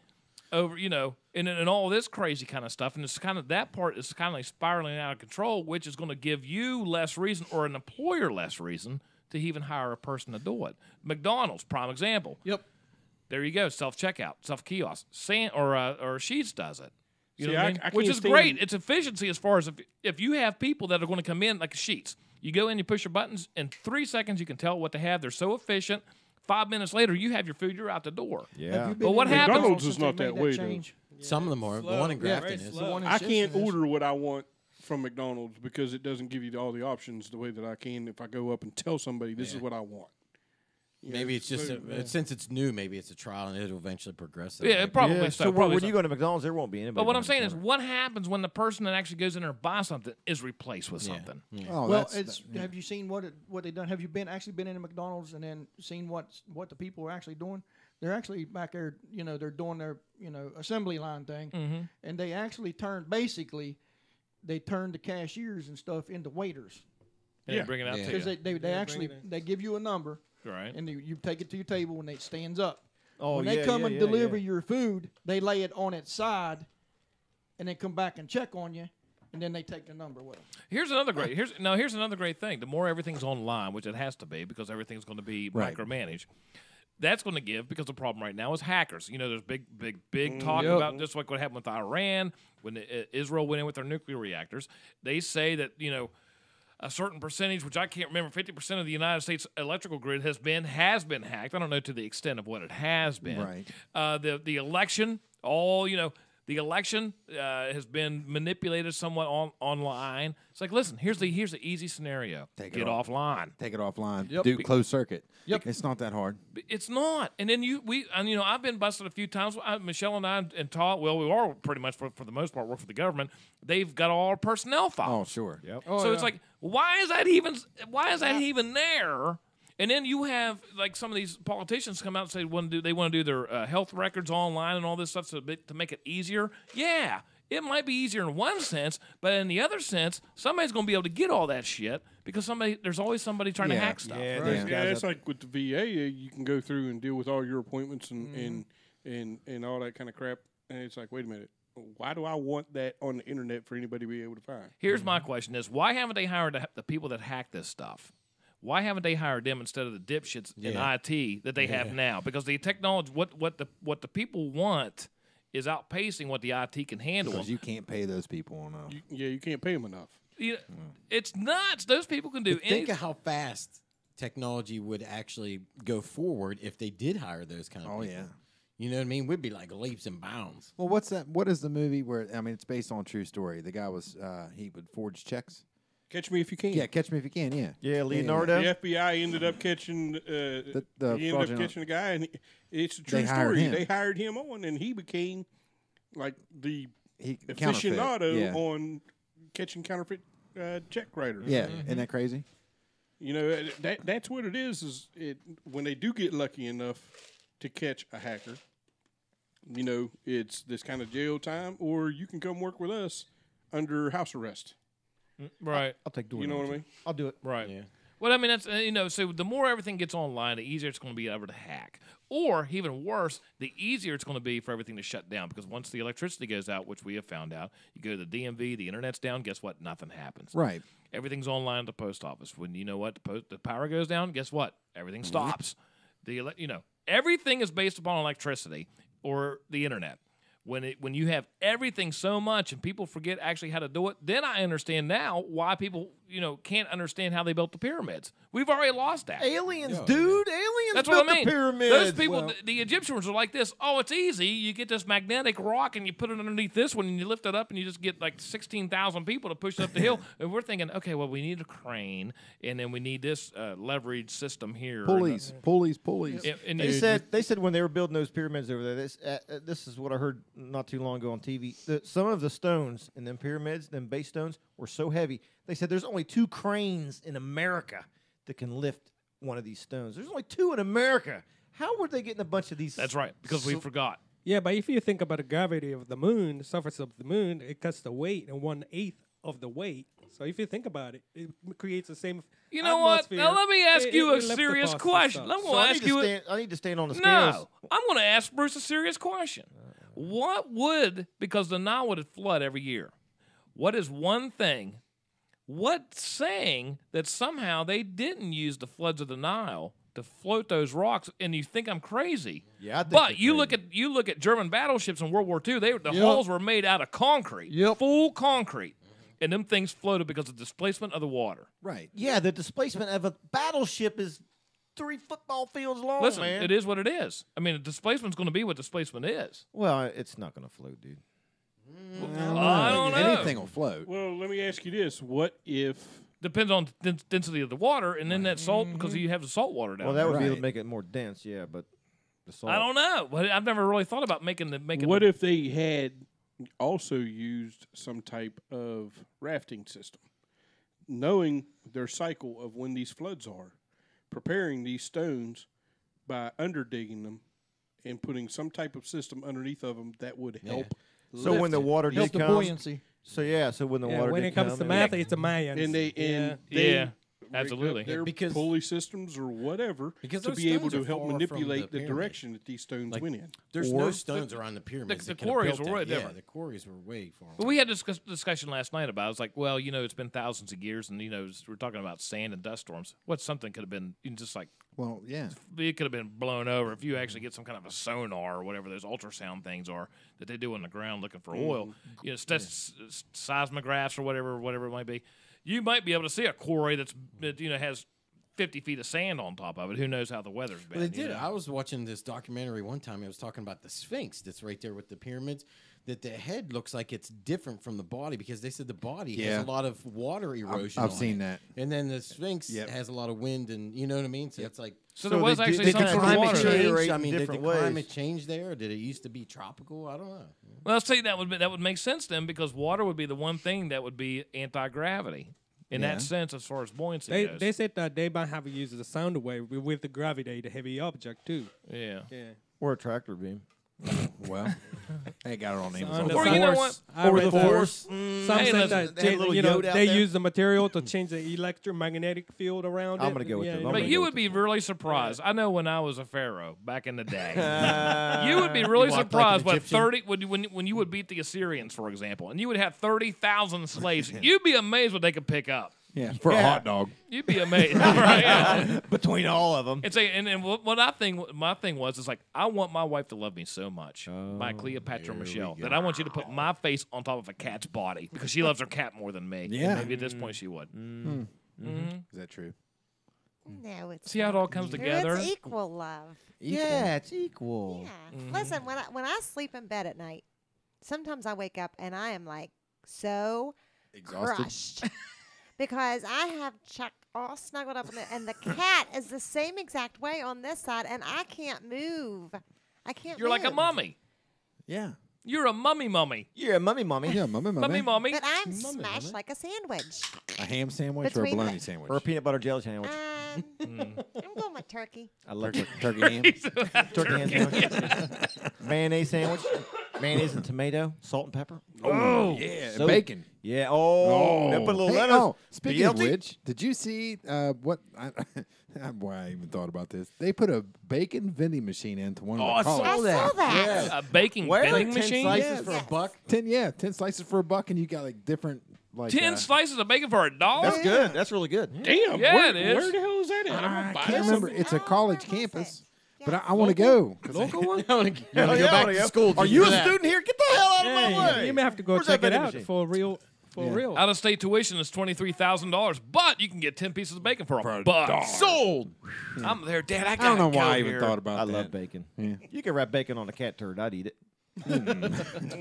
over, and all this crazy kind of stuff, and it's kind of that part is kind of like spiraling out of control, which is going to give you less reason or an employer less reason to even hire a person to do it. McDonald's, prime example. Yep. There you go, self-checkout, self-kiosk. Or Sheets does it. You know See, what I mean? I Which can't is great. stand- It's efficiency as far as if you have people that are going to come in like Sheets. You go in, you push your buttons, in 3 seconds you can tell what they have. They're so efficient. 5 minutes later, you have your food. You're out the door. Yeah. But what happens? McDonald's is not that way, though. Some of them are. The one in Grafton is. The one in I can't Shipton is. order what I want from McDonald's because it doesn't give you all the options the way that I can if I go up and tell somebody this is what I want. Maybe it's just since it's new. Maybe it's a trial and it'll eventually progress. that Yeah, way. it probably Yeah, so. so probably when so. you go to McDonald's, there won't be anybody. But what I'm behind saying the is, counter. what happens when the person that actually goes in there and buys something is replaced with Yeah. something? Oh, Well, that's have you seen what they done? Have you actually been in a McDonald's and then seen what the people are actually doing? They're actually back there, they're doing their assembly line thing, and they actually turned they turned the cashiers and stuff into waiters And they bring it out to because you. they actually they give you a number, Right. and you take it to your table and it stands up. Oh, when yeah, they come yeah, and yeah, deliver yeah. your food, they lay it on its side, and then come back and check on you, and then they take the number with them. Here's another great thing. The more everything's online, which it has to be because everything's going to be Right. micromanaged. That's going to give because the problem right now is hackers. There's big talk about just like what happened with Iran when Israel went in with their nuclear reactors. They say that a certain percentage, which I can't remember, 50% of the United States electrical grid has been hacked. I don't know to the extent of what it has been. Right. The election, the election has been manipulated somewhat online. It's like, listen, here's the easy scenario. Take it Get off. offline. Take it offline. Yep. Do closed circuit. Yep. It's not that hard. It's not. And then I've been busted a few times. Michelle and I and Todd, well, we are pretty much for the most part work for the government. They've got all our personnel files. Oh, sure. Yep. So it's like, why is that even there? And then you have like some of these politicians come out and say they want to do their health records online and all this stuff to make it easier. Yeah, it might be easier in one sense, but in the other sense, somebody's going to be able to get all that shit because there's always somebody trying to hack stuff. Yeah, Right. those guys It's like with the VA, you can go through and deal with all your appointments and all that kind of crap. And it's like, wait a minute, why do I want that on the internet for anybody to be able to find? Here's my question: is why haven't they hired the people that hack this stuff? Why haven't they hired them instead of the dipshits in IT that they have now? Because the technology, what the people want, is outpacing what the IT can handle. Because you can't pay those people enough. You can't pay them enough. It's nuts. Those people can do But anything. think of how fast technology would actually go forward if they did hire those kind of people. yeah. You know what I mean? We'd be like leaps and bounds. Well, what's that? What is the movie where, it's based on a true story. The guy he would forge checks. Catch Me If You Can. Yeah, Catch Me If You Can, yeah. Yeah, Leonardo. The FBI ended up catching the he ended up catching a guy, and it's a true They hired story. him. They hired him on, and he became like the counterfeit, aficionado yeah. on catching counterfeit check writers. Yeah, isn't that crazy? That's what it is. When they do get lucky enough to catch a hacker, it's this kind of jail time, or you can come work with us under house arrest. Right. I'll take doing. You know what I mean? I'll do it. Right. Yeah. Well, that's so the more everything gets online, the easier it's going to be ever to hack. Or even worse, the easier it's going to be for everything to shut down because once the electricity goes out, which we have found out, you go to the DMV, the internet's down. Guess what? Nothing happens. Right. Everything's online at the post office. When the power goes down, guess what? Everything stops. Everything is based upon electricity or the internet. When you have everything so much and people forget actually how to do it, then I understand now why people can't understand how they built the pyramids. We've already lost that. Aliens, dude. Aliens That's built what I mean. the pyramids. Those people, the Egyptians were like this. Oh, it's easy. You get this magnetic rock and you put it underneath this one and you lift it up and you just get like 16,000 people to push it up the hill. And we're thinking, okay, well, we need a crane and then we need this leverage system here. Pulleys. And They said when they were building those pyramids over there, this is what I heard not too long ago on TV. Some of the stones in them pyramids, them base stones, were so heavy. They said there's only 2 cranes in America that can lift one of these stones. There's only 2 in America. How were they getting a bunch of these? That's right, because we forgot. Yeah, but if you think about the gravity of the moon, the surface of the moon, it cuts the weight and 1/8 of the weight. So if you think about it, it creates the same. You know what? atmosphere. Now let me ask you a It left the serious process question. up. I'm going to ask you. I need to stand on the scales. No, I'm going to ask Bruce a serious question. What would, because the Nile would flood every year, what is one thing, what's saying that somehow they didn't use the floods of the Nile to float those rocks? And you think I'm crazy? Yeah, I think but you look at German battleships in World War II. The hulls were made out of concrete, full concrete, and them things floated because of displacement of the water. Right. Yeah, the displacement of a battleship is 3 football fields long, Listen, man. it is what it is. I mean, displacement's going to be what displacement is. Well, it's not going to float, dude. I don't know. Anything will float. Well, let me ask you this: what if? Depends on the density of the water, and then that salt, because you have the salt water down Well, there. that would be able to make it more dense, yeah, but the salt. I don't know. But I've never really thought about making. What if they had also used some type of rafting system, knowing their cycle of when these floods are, preparing these stones by underdigging them and putting some type of system underneath of them that would help. So when the water Help did the come, buoyancy. so when the water when did it comes come, to math, it's a Mayans. And they Yeah, rigged absolutely. up their Because- pulley systems or whatever Because to those be able stones to are help far from manipulate the the pyramid. direction that these stones went in. There's Or- no stones around the pyramids. the that could have quarries built were way that. Yeah, different. the quarries were way far. But we had this discussion last night about. It's like, well, it's been thousands of years, and we're talking about sand and dust storms. What something could have been, just like. Well, yeah. It could have been blown over if you actually get some kind of a sonar or whatever those ultrasound things are that they do on the ground looking for oil. Seismographs or whatever it might be. You might be able to see a quarry that has 50 feet of sand on top of it. Who knows how the weather's been? Well, they did. I was watching this documentary one time. It was talking about the Sphinx that's right there with the pyramids. That the head looks like it's different from the body because they said the body has a lot of water erosion. I've on seen it. that. And then the Sphinx has a lot of wind, and you know what I mean. So it's like So there was actually they some could sort of climate water there. change. change. I mean, did the different ways. climate change there? Or did it used to be tropical? I don't know. Well, I'll say that would make sense then, because water would be the one thing that would be anti-gravity in that sense as far as buoyancy goes. They said that they might have used the sound wave with the gravity, the heavy object too. Yeah. or a tractor beam. Well, I got it on Amazon. On the Or you know force. what? I Or read the that. force. Some Hey, said listen, that they had a little Yoda out they there. use the material to change the electromagnetic field around it. I'm gonna go with them. I'm But gonna you go would with be really surprised. I know when I was a pharaoh back in the day, Uh, you would be really You walked like an surprised what Egyptian? when you would beat the Assyrians, for example, and you would have 30,000 slaves. You'd be amazed what they could pick up. Yeah, for a hot dog. You'd be amazed. Right, yeah. between all of them. And say, and what I think, my thing was, is like, I want my wife to love me so much, by Cleopatra Michelle, that I want you to put my face on top of a cat's body because she loves her cat more than me. Yeah. And maybe at this point she would. Is that true? No, it's See how it all comes true. together? It's equal love. Yeah, it's equal. Yeah. Listen, when I sleep in bed at night, sometimes I wake up and I am like so Exhausted? crushed because I have Chuck all snuggled up in it, and the cat is the same exact way on this side, and I can't move. I can't. You're like a move. mummy. Yeah. You're a mummy. You're a mummy. Yeah, mummy. Mummy. But I'm smashed like a sandwich. A ham sandwich or a Between bologna the- sandwich? Or a peanut butter jelly sandwich. I'm going with turkey. I love Turkey ham. turkey ham sandwich. Mayonnaise sandwich. Mayonnaise and tomato, salt and pepper. Oh, yeah. So- Bacon. Yeah. Oh, they put a little Hey, lettuce. oh, speaking of BLT? which, did you see what? Boy, I even thought about this. They put a bacon vending machine into one of the I colleges. saw that. that. A baking Where? vending Like 10 machine? slices for Yes. a buck. 10 slices for $1, and you got like different 10 slices of bacon for $1? That's good. That's really good. Damn. Yeah, where, it is. Where the hell is that at? I'm I gonna buy can't some. remember. It's a college campus, but I Yes. want to go. Local one? You want to Oh, go yeah, back oh, to yeah. school? Are to you do a that. student here? Get the hell out of my way. You may have to go Where's check that it vending out machine? for real. For real. Out of state tuition is $23,000, but you can get 10 pieces of bacon for a buck. Sold. I'm there, Dad. I I don't know gotta why go I even here. thought about I that. love bacon. Yeah. You can wrap bacon on a cat turd. I'd eat it.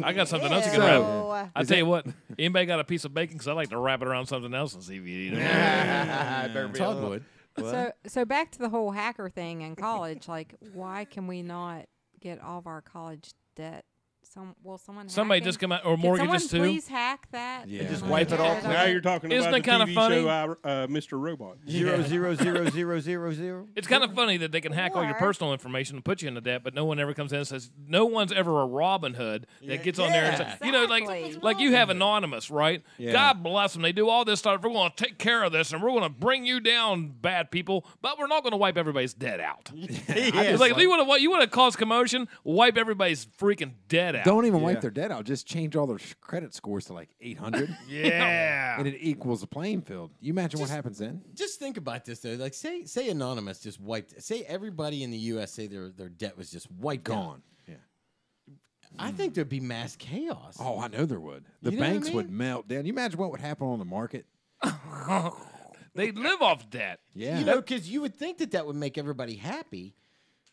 I got something else you can Ew. wrap. I tell you what, anybody got a piece of bacon? Because I like to wrap it around something else and see if you eat it. Todd would. So back to the whole hacker thing in college. Like, why can we not get all of our college debt will someone? Somebody hack just it? come out or Can mortgages someone too. please hack that? Yeah. Just wipe it all. Now you're talking Isn't about it the kinda TV funny? show Mr. Robot. 0000000. It's kind of funny that they can hack all your personal information and put you into debt, but no one ever comes in and says no one's ever a Robin Hood that gets on there and says, you know, like you have Anonymous, right? Yeah. God bless them. They do all this stuff. We're going to take care of this and we're going to bring you down, bad people, but we're not going to wipe everybody's debt out. It's like if you want to cause commotion, wipe everybody's freaking debt out. Don't even wipe their debt out. Just change all their credit scores to like 800. Yeah. And it equals the playing field. You imagine what happens then? Just think about this though. Like say Anonymous just wiped. Say everybody in the U.S. say their debt was just wiped Gone. Yeah. I think there'd be mass chaos. Oh, I know there would. The You know what I banks would mean? melt down. You imagine what would happen on the market? They live off debt. Yeah. You know, because you would think that would make everybody happy,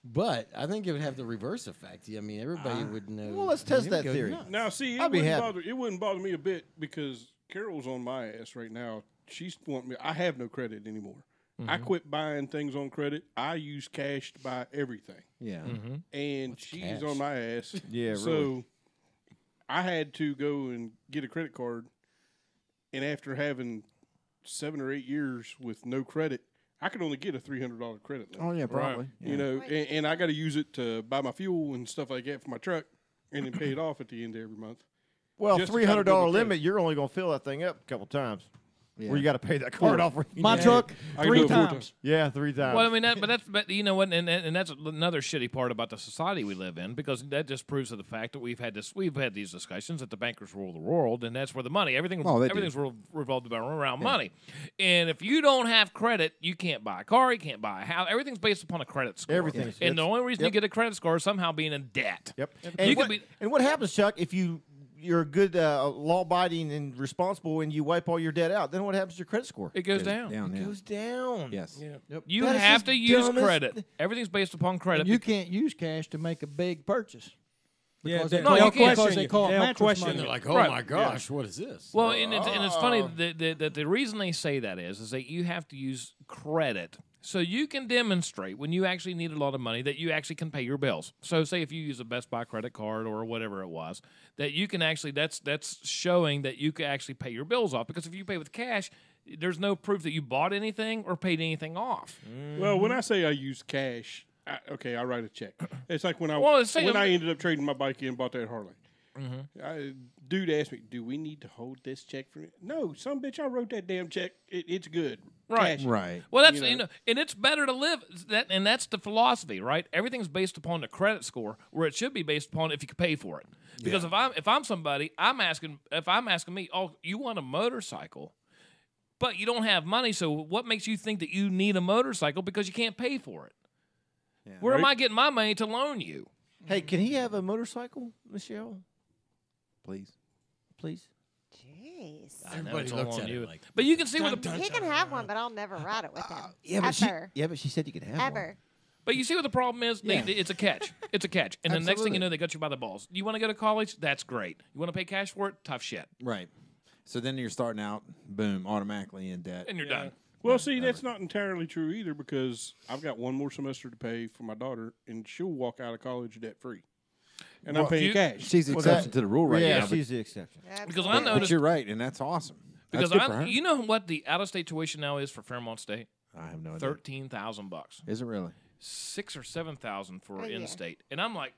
but I think it would have the reverse effect. I mean, everybody would know. Well, let's test it would that go theory. nuts. Now, see, I'd be happy. it wouldn't bother me a bit because Carol's on my ass right now. She's wanting me. I have no credit anymore. I quit buying things on credit. I use cash to buy everything. Yeah. And she's cash? on my ass. Yeah, So really. I had to go and get a credit card. And after having 7 or 8 years with no credit, I could only get a $300 credit limit. Oh, yeah, probably. Yeah. You know, and I got to use it to buy my fuel and stuff like that for my truck and then pay it off at the end of every month. Well, Just to try to $300 build my limit, credit. you're only going to fill that thing up a couple times. Yeah. Where you got to pay that card off. My truck, I can 3 do it 4 times. Yeah, 3 times. Well, I mean, but you know what, and that's another shitty part about the society we live in, because that just proves to the fact that we've had these discussions that the bankers rule the world, and that's where the money, everything's revolved around money. And if you don't have credit, you can't buy a car, you can't buy a house. Everything's based upon a credit score. Everything. And the only reason you get a credit score is somehow being in debt. Yep. And And what happens, Chuck, if you're a good law-abiding and responsible and you wipe all your debt out, then what happens to your credit score? It goes down. It goes down. Yes. Yeah. Yep. You That is have the to use dumbest- credit. Everything's based upon credit. And you can't use cash to make a big purchase. Yeah, Because they- they no, call- you can't. because they call it They'll mattress question money. you. They're like, oh Right. my gosh, what is this? Well, and it's funny that the reason they say that is that you have to use credit. So you can demonstrate when you actually need a lot of money that you actually can pay your bills. So say if you use a Best Buy credit card or whatever it was, that you can actually, that's showing that you can actually pay your bills off. Because if you pay with cash, there's no proof that you bought anything or paid anything off. Well, when I say I use cash, I write a check. It's like when I ended up trading my bike in and bought that Harley. Dude asked me, "Do we need to hold this check for me?" No, some bitch, I wrote that damn check. It's good. Right. Cash it. Right. Well, that's and it's better to live that, and that's the philosophy, right? Everything's based upon the credit score, where it should be based upon if you can pay for it. Because if I'm somebody, I'm asking me, oh, you want a motorcycle, but you don't have money, so what makes you think that you need a motorcycle because you can't pay for it? Yeah. Where am I getting my money to loan you? Hey, can he have a motorcycle, Michelle? Please. Jeez. Everybody looks at it like, but you can see what the He can have one, but I'll never ride it with him. But she said you could have Ever. one. But you see what the problem is? Yeah. It's a catch. It's a catch. And the next thing Absolutely. you know, they got you by the balls. You want to go to college? That's great. You want to pay cash for it? Tough shit. Right. So then you're starting out, boom, automatically in debt. And you're done. Well, see, that's not entirely true either because I've got one more semester to pay for my daughter, and she'll walk out of college debt free. And I'm paying cash. She's the exception to the rule right now. she's the exception. Because I But noticed. you're right, and that's awesome. Because That's good for her. you know what the out-of-state tuition now is for Fairmont State? I have no idea. $13,000. Is it really? 6,000 or 7,000 for A year. in-state, and I'm like,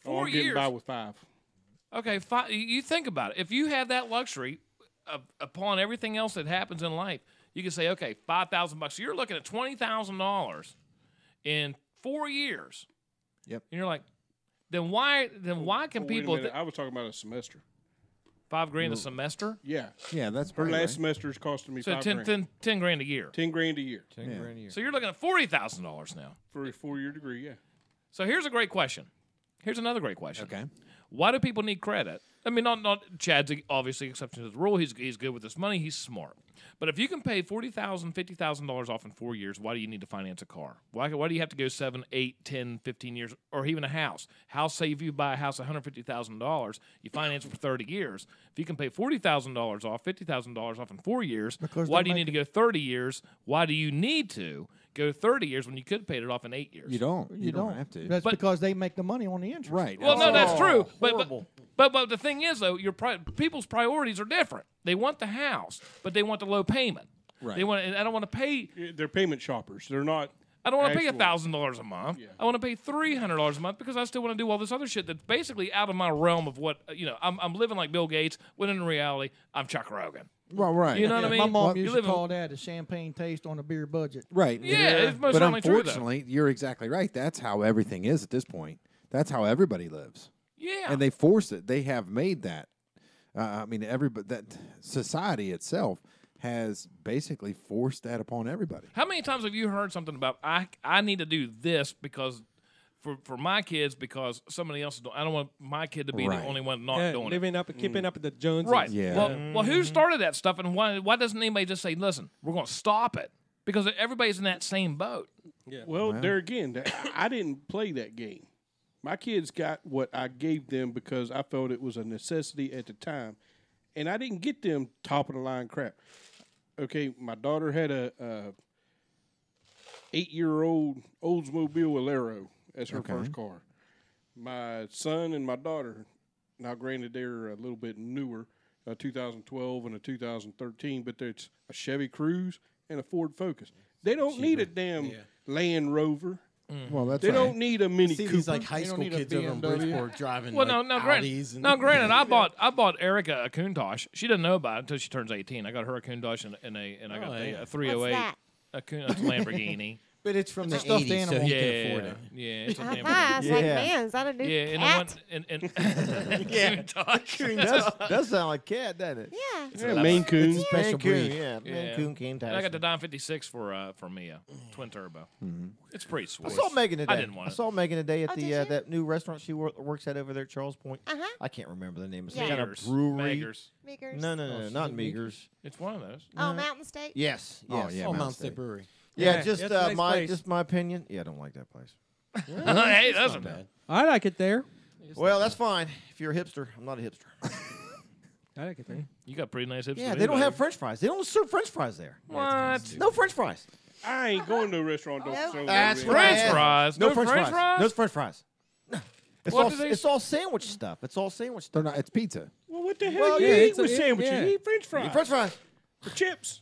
Oh, 4 I'm getting years. by with 5. Okay, you think about it. If you have that luxury upon everything else that happens in life, you can say, okay, $5,000. So you're looking at $20,000 in 4 years. Yep. And you're like, then why can Wait a people minute, I was talking about a semester. $5,000 a semester? Yeah. Yeah, that's Her pretty last right. semester is costing me So $5,000. $10,000 a year. $10,000 a year 10 grand a year. So you're looking at $40,000 now. for a 4-year degree. Yeah. So here's a great question. Here's another great question. Okay. Why do people need credit? I mean, not Chad's obviously exception to the rule. He's good with his money. He's smart. But if you can pay $40,000, $50,000 off in 4 years, why do you need to finance a car? Why do you have to go 7, 8, 10, 15 years, or even a house? Say if you buy a house $150,000, you finance for 30 years. If you can pay $40,000 off, $50,000 off in 4 years, why do you need to go 30 years? Why do you need to go 30 years when you could have paid it off in 8 years. You don't. You don't have to. That's But- because they make the money on the interest. Right. Well, no, that's true. horrible. But the thing is, though, people's priorities are different. They want the house, but they want the low payment. Right. They want. I don't want to pay. They're payment shoppers. They're not. I don't want to pay actual- $1,000 a month. I want to pay $300 a month because I still want to do all this other shit that's basically out of my realm of what I'm living like Bill Gates, when in reality I'm Chuck Rogan. Well, right. You know what I mean? My mom You used to live in- call that a champagne taste on a beer budget. Right. Yeah, it's most but certainly true, though. unfortunately, you're exactly right. That's how everything is at this point. That's how everybody lives. Yeah. And they force it. They have made that. I mean, everybody. That society itself has basically forced that upon everybody. How many times have you heard something about I need to do this because for my kids because somebody else is doing? I don't want my kid to be Right. the only one not Yeah, doing living it. up and keeping up with the Joneses. Right. Yeah. Well, who started that stuff, and why doesn't anybody just say, "Listen, we're going to stop it"? Because everybody's in that same boat. Yeah. Well, there again, I didn't play that game. My kids got what I gave them because I felt it was a necessity at the time, and I didn't get them top of the line crap. Okay, my daughter had a 8-year-old Oldsmobile Alero as her first car. My son and my daughter, now granted they're a little bit newer, a 2012 and a 2013, but it's a Chevy Cruze and a Ford Focus. They don't need a damn Land Rover. Well, that's They right. don't need a Mini See Cooper. these like high You don't school need a kids over in BMW. Bridgeport driving Well, like no, Audis. And granted, I bought Erica a Countach. She doesn't know about it until she turns 18. I got her a Countach and I got a 308, that? a Lamborghini. But it's from It's the a stuffed 80s, so animal. he yeah, can afford it. yeah, it's a High Lamborghini. five. It's like, Yeah. man, is that a new Yeah, and cat? Does sound like cat, doesn't it? Yeah. Yeah, Maine Coon. Maine Special Coon, breed. yeah. Maine Coon came And I got the Don 56 for Mia, twin turbo. It's pretty sweet. I saw Megan today. I didn't want I it. saw Megan today at Oh, the did you? that new restaurant she works at over there at Charles Point. Uh-huh. I can't remember the name. It's Yeah. some kind of Meagers. brewery. Meagers. Meagers. No, not Meagers. It's one of those. Oh, Mountain State? Yes. Oh, yes. yeah. Oh, Mount Mount State. State Brewery. Yeah, Yeah, just that's a nice place. my opinion. Yeah, I don't like that place. Hey, it doesn't. bad. I like it there. Well, that's fine if you're a hipster. I'm not a hipster. I like it there. You got pretty nice hips. Yeah, to they do, don't have baby. French fries. They don't serve French fries there. What? No French fries. I ain't going to a restaurant. Don't Nope. show That's me. French right. fries. No No French French fries. fries? No French fries. It's What all do they- it's all sandwich stuff. It's all sandwich They're stuff. not. It's pizza. Well, what the hell Well, you yeah, eat it's a- with sandwiches? yeah. You eat French fries. Eat French fries. Or chips.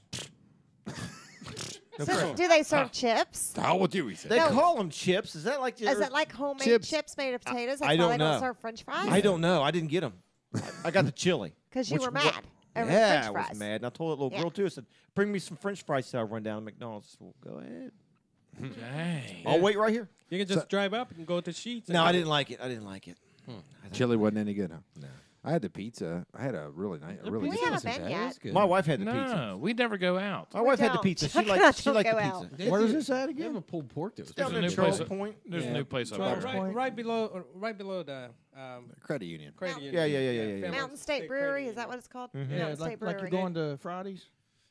So, do they serve chips? How would you They call them chips. Is that like? Is it like homemade chips. chips made of potatoes? That's I why don't they don't know. serve French fries? I don't know. I didn't get them. I got the chili. Because you Which were wa- mad over Yeah, French I fries. was mad. And I told that little girl too. I said, "Bring me some French fries." So I run down to McDonald's. Well, go ahead. Dang. I'll wait right here. You can just drive up and go to Sheets. No, I didn't like it. I didn't like it. Chili wasn't any good, huh? No. I had the pizza. I had a really nice, really We good haven't pizza. been yet. My wife had the No, pizza. we never go out. My wife had the don't. pizza. She Chuck and liked. I She don't liked go the out. pizza. Where is this at They again? have a pulled pork that was Down There's a in new Charles place. Point. There's a new place up Right, there. right below the Credit union. credit union. Yeah. Family Mountain State Brewery, is that what it's called? Mhm. Yeah, Mountain State like Brewery. you're going to Fridays.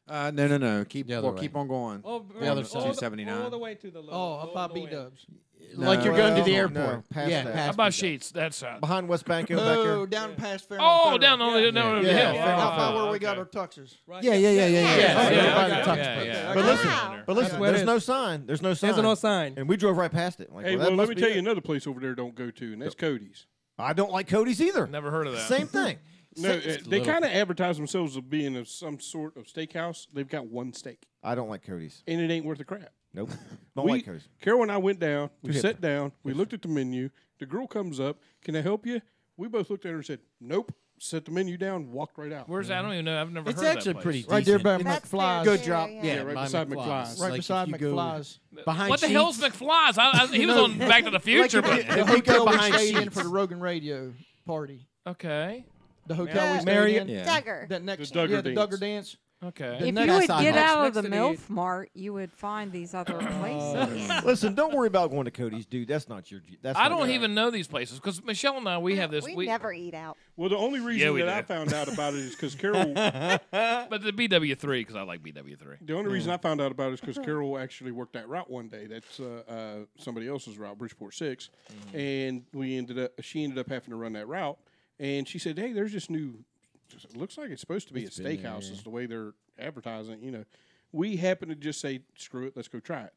No. Keep The other way. keep on going. Oh, The other all side. 279. all the way to the low. Oh, up by B Dubs. Like you're going to the No, airport. past yeah, that. past How about B-Dubs. Sheets? That's Behind West Banco back Oh, here. down past Fairmont. oh, Federal. down on the Yeah. no, Yeah, hill. yeah. Out by where we got okay. our tuxers. Right. Yeah. Yeah, But listen, Wow. but listen. That's where it There's is. no sign. There's no sign. There's no sign. And we drove right past it. Like, Hey, well, that well, must let me be tell it. you another place over there don't go to, and that's Cody's. I don't like Cody's either. Never heard of that. Same thing. No, Same- they kind of advertise themselves as being of some sort of steakhouse. They've got one steak, I don't like Cody's. and it ain't worth the crap. Nope. Don't like Cody's. Carol and I went down. We Too sat hip. down. We looked at the menu. The girl comes up. Can I help you? We both looked at her and said, "Nope." Set the menu down. Walked right out. Where's that? I don't even know. I've never It's heard of actually that pretty place. Right there by That's McFly's. fair, Good job. yeah. right by beside McFly's. Right Like beside if you go McFly's. Behind What the hell's Sheets. McFly's? He was on Back to the Future. Like but the hotel we behind stayed in Sheets. for the Rogan Radio party. okay. The hotel we stayed Marriott. in. Yeah. Duggar. That next, The Duggar yeah, the dance. Duggar dance. Okay. The If next you would side get house. out of the Next to MILF Mart, you would find these other places. Listen, don't worry about going to Cody's, dude. That's not your. That's I not don't your- even know these places because Michelle and I we have this. We never eat out. Well, the only reason we that I do. found out about it is because Carol. but the BW3 because I like BW3. The only reason I found out about it is because Carol actually worked that route one day. That's somebody else's route, Bridgeport 6, and she ended up having to run that route. And she said, "Hey, there's this new. It looks like it's supposed to be a steakhouse. Is the way they're advertising it. You know, we happened to just say, screw it, let's go try it.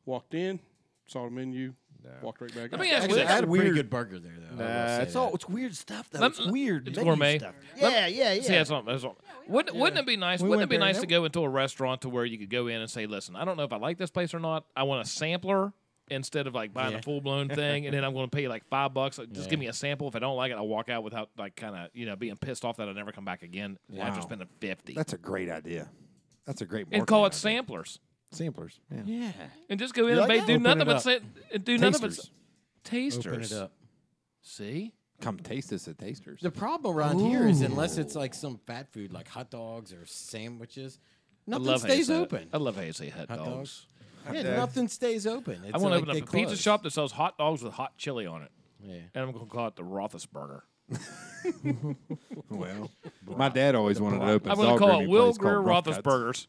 walked in, saw the menu, walked right back. Let me out. ask you I this. had a pretty good burger there, though. It's weird stuff, though. It's weird. It's menu gourmet. Stuff. Yeah. See, that's all. Wouldn't it be nice? We Wouldn't it went be there nice and to go into a restaurant to where you could go in and say, "Listen, I don't know if I like this place or not. I want a sampler instead of like buying a full blown thing, and then I'm going to pay you like $5. Just give me a sample. If I don't like it, I'll walk out without like kind of being pissed off that I'll never come back again after spending $50. That's a great idea. That's a great. And call it marketing idea. samplers. Samplers. Yeah. Yeah. And just go in You and like do that? nothing Open it but up. say, do nothing but Tasters. tasters. Open it up. See? Come taste us at Tasters. The problem around here is unless it's like some fat food like hot dogs or sandwiches, nothing stays open. I love Hazy hot dogs. dogs. Yeah, nothing stays open. I want to like open they up a pizza close. shop that sells hot dogs with hot chili on it. Yeah. And I'm going to call it the Roethlisberger. Well, my dad always wanted to open. I'm going to call it Will Greer Roethlisbergers.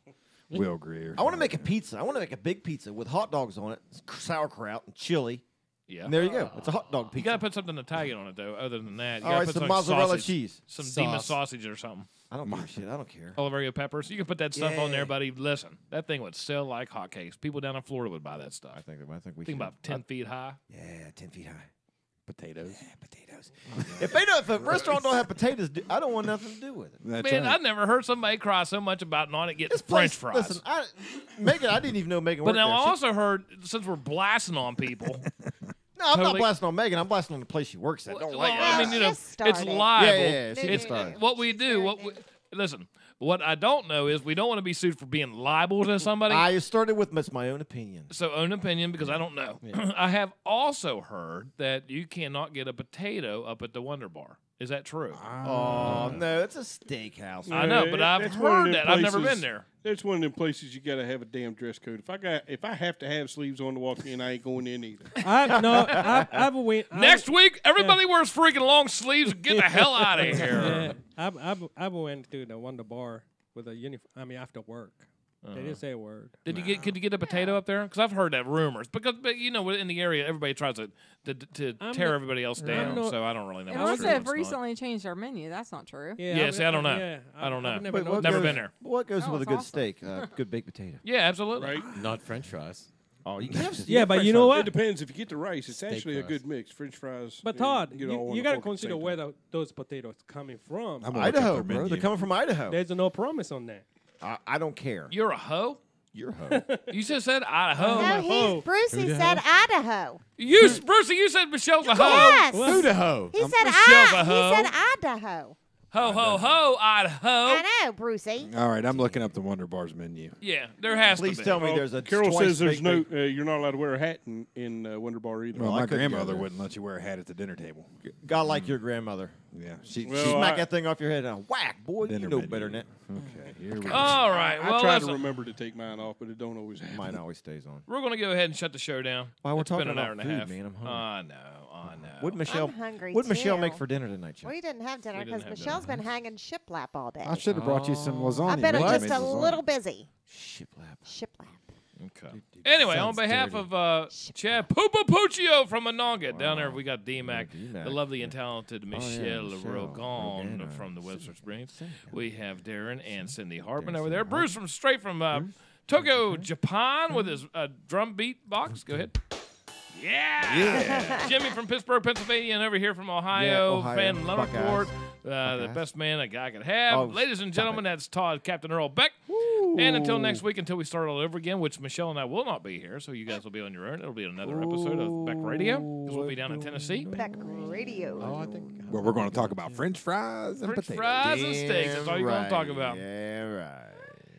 Will Greer. I want to make a pizza. I want to make a big pizza with hot dogs on it, sauerkraut, and chili. Yeah. And there you go. It's a hot dog You pizza. got to put something Italian on it, though, other than that. You All gotta right, put some like mozzarella sausage, cheese. Some Sauce. demon sausage or something. I don't give a shit. I don't care. Oliverio peppers. You can put that stuff on there, Yeah. buddy. Listen, that thing would sell like hotcakes. People down in Florida would buy that stuff. I think we Think about 10 feet high. Yeah, 10 feet high. Potatoes. Yeah, potatoes. If a restaurant don't have potatoes, I don't want nothing to do with it. That's Man, right. I've never heard somebody cry so much about not getting This French place- fries. Listen, Megan, I didn't even know Megan but worked now there. I She- also heard, since we're blasting on people, No, I'm not Totally. blasting on Megan. I'm blasting on the place she works at. Don't like I mean, Just it's started. liable. Yeah, she it's started. what we do. Listen, what I don't know is we don't want to be sued for being liable to somebody. I started with my own opinion. So own opinion because I don't know. I have also heard that you cannot get a potato up at the Wonder Bar. Is that true? Oh no, it's a steakhouse. I know, but I've That's one of heard them that. I've never places- been there. That's one of them places you got to have a damn dress code. If I have to have sleeves on to walk in, I ain't going in either. I've went. Next week, everybody wears freaking long sleeves. Get the hell out of here. Yeah, I've went to the Wonder Bar with a uniform. I mean, after work. They didn't say a word. Could you get a potato up there? Because I've heard that rumors. But in the area, everybody tries to tear everybody else down. So I don't really know. Unless what's true, they've what's not. recently changed their menu. That's not true. Yeah, see, I don't know. I don't know. I've never What Never goes- been there. What goes Oh, with a it's good awesome. steak? Good baked potato. Yeah, absolutely. Right? Not French fries. Oh, you can have. Yeah, but you know It what? depends. If you get the rice, it's Steak actually a fries. good mix. French fries. But and Todd, get all on you the got to fork at the consider same where time. those potatoes coming from. I'm gonna look at Idaho, their bro. menu. They're coming from Idaho. There's no promise on that. I don't care. You're a hoe? You're a hoe. You just said Idaho. No, Oh. Brucey said Idaho. Brucey, you said Michelle's a hoe. Yes. Who the hoe? He said Michelle's a He hoe. said Idaho. Ho, ho, ho, Idaho. I know, Brucey. All right, I'm looking up the Wonder Bar's menu. Yeah, there has Please to be. tell me there's a. Carol twice says there's baked no. You're not allowed to wear a hat in Wonder Bar either. Well, I my couldn't go grandmother there. wouldn't let you wear a hat at the dinner table. God like your grandmother. Yeah, Well, Smack I- that thing off your head and whack, boy. You Dinner know menu. better than that. Okay, here we go. All right. Well, I try to listen, remember to take mine off, but it don't always happen. Mine always stays on. we're going to go ahead and shut the show down. Well, we're It's been talking an hour about and a food, half. man. I'm hungry. I know. What Michelle? I'm hungry What Michelle too. make for dinner tonight, Chuck? We didn't have dinner We didn't because have Michelle's been hanging shiplap all day. I should have brought you some lasagna. I've been Reggie just made a lasagna. little busy. Shiplap. Shiplap. Okay. Anyway, on Sounds behalf dirty. of Chad Puccio from Monongah, down there we got D-Mac, D-Mac. the lovely and talented Michelle Michelle Rogan Rogan. from the Webster Springs. We have Darren and Cindy Hartman over there. Bruce straight from Tokyo, Japan with his drum beat box. Go ahead. Yeah. Jimmy from Pittsburgh, Pennsylvania, and over here from Ohio, Ohio. Fan Leonardport, the Buckeyes. best man a guy could have. Oh, Ladies and stop gentlemen, it. that's Todd, Captain Earl Beck. And until next week, until we start all over again, which Michelle and I will not be here, so you guys will be on your own. It'll be another episode of Beck Radio, because we'll be down in Tennessee. Beck Radio. Oh, I think. Well, we're going to talk about French fries and French potatoes. fries and steaks. That's all you're going to talk about. Yeah, right.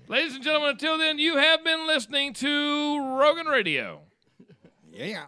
Ladies and gentlemen, until then, you have been listening to Rogan Radio. Yeah.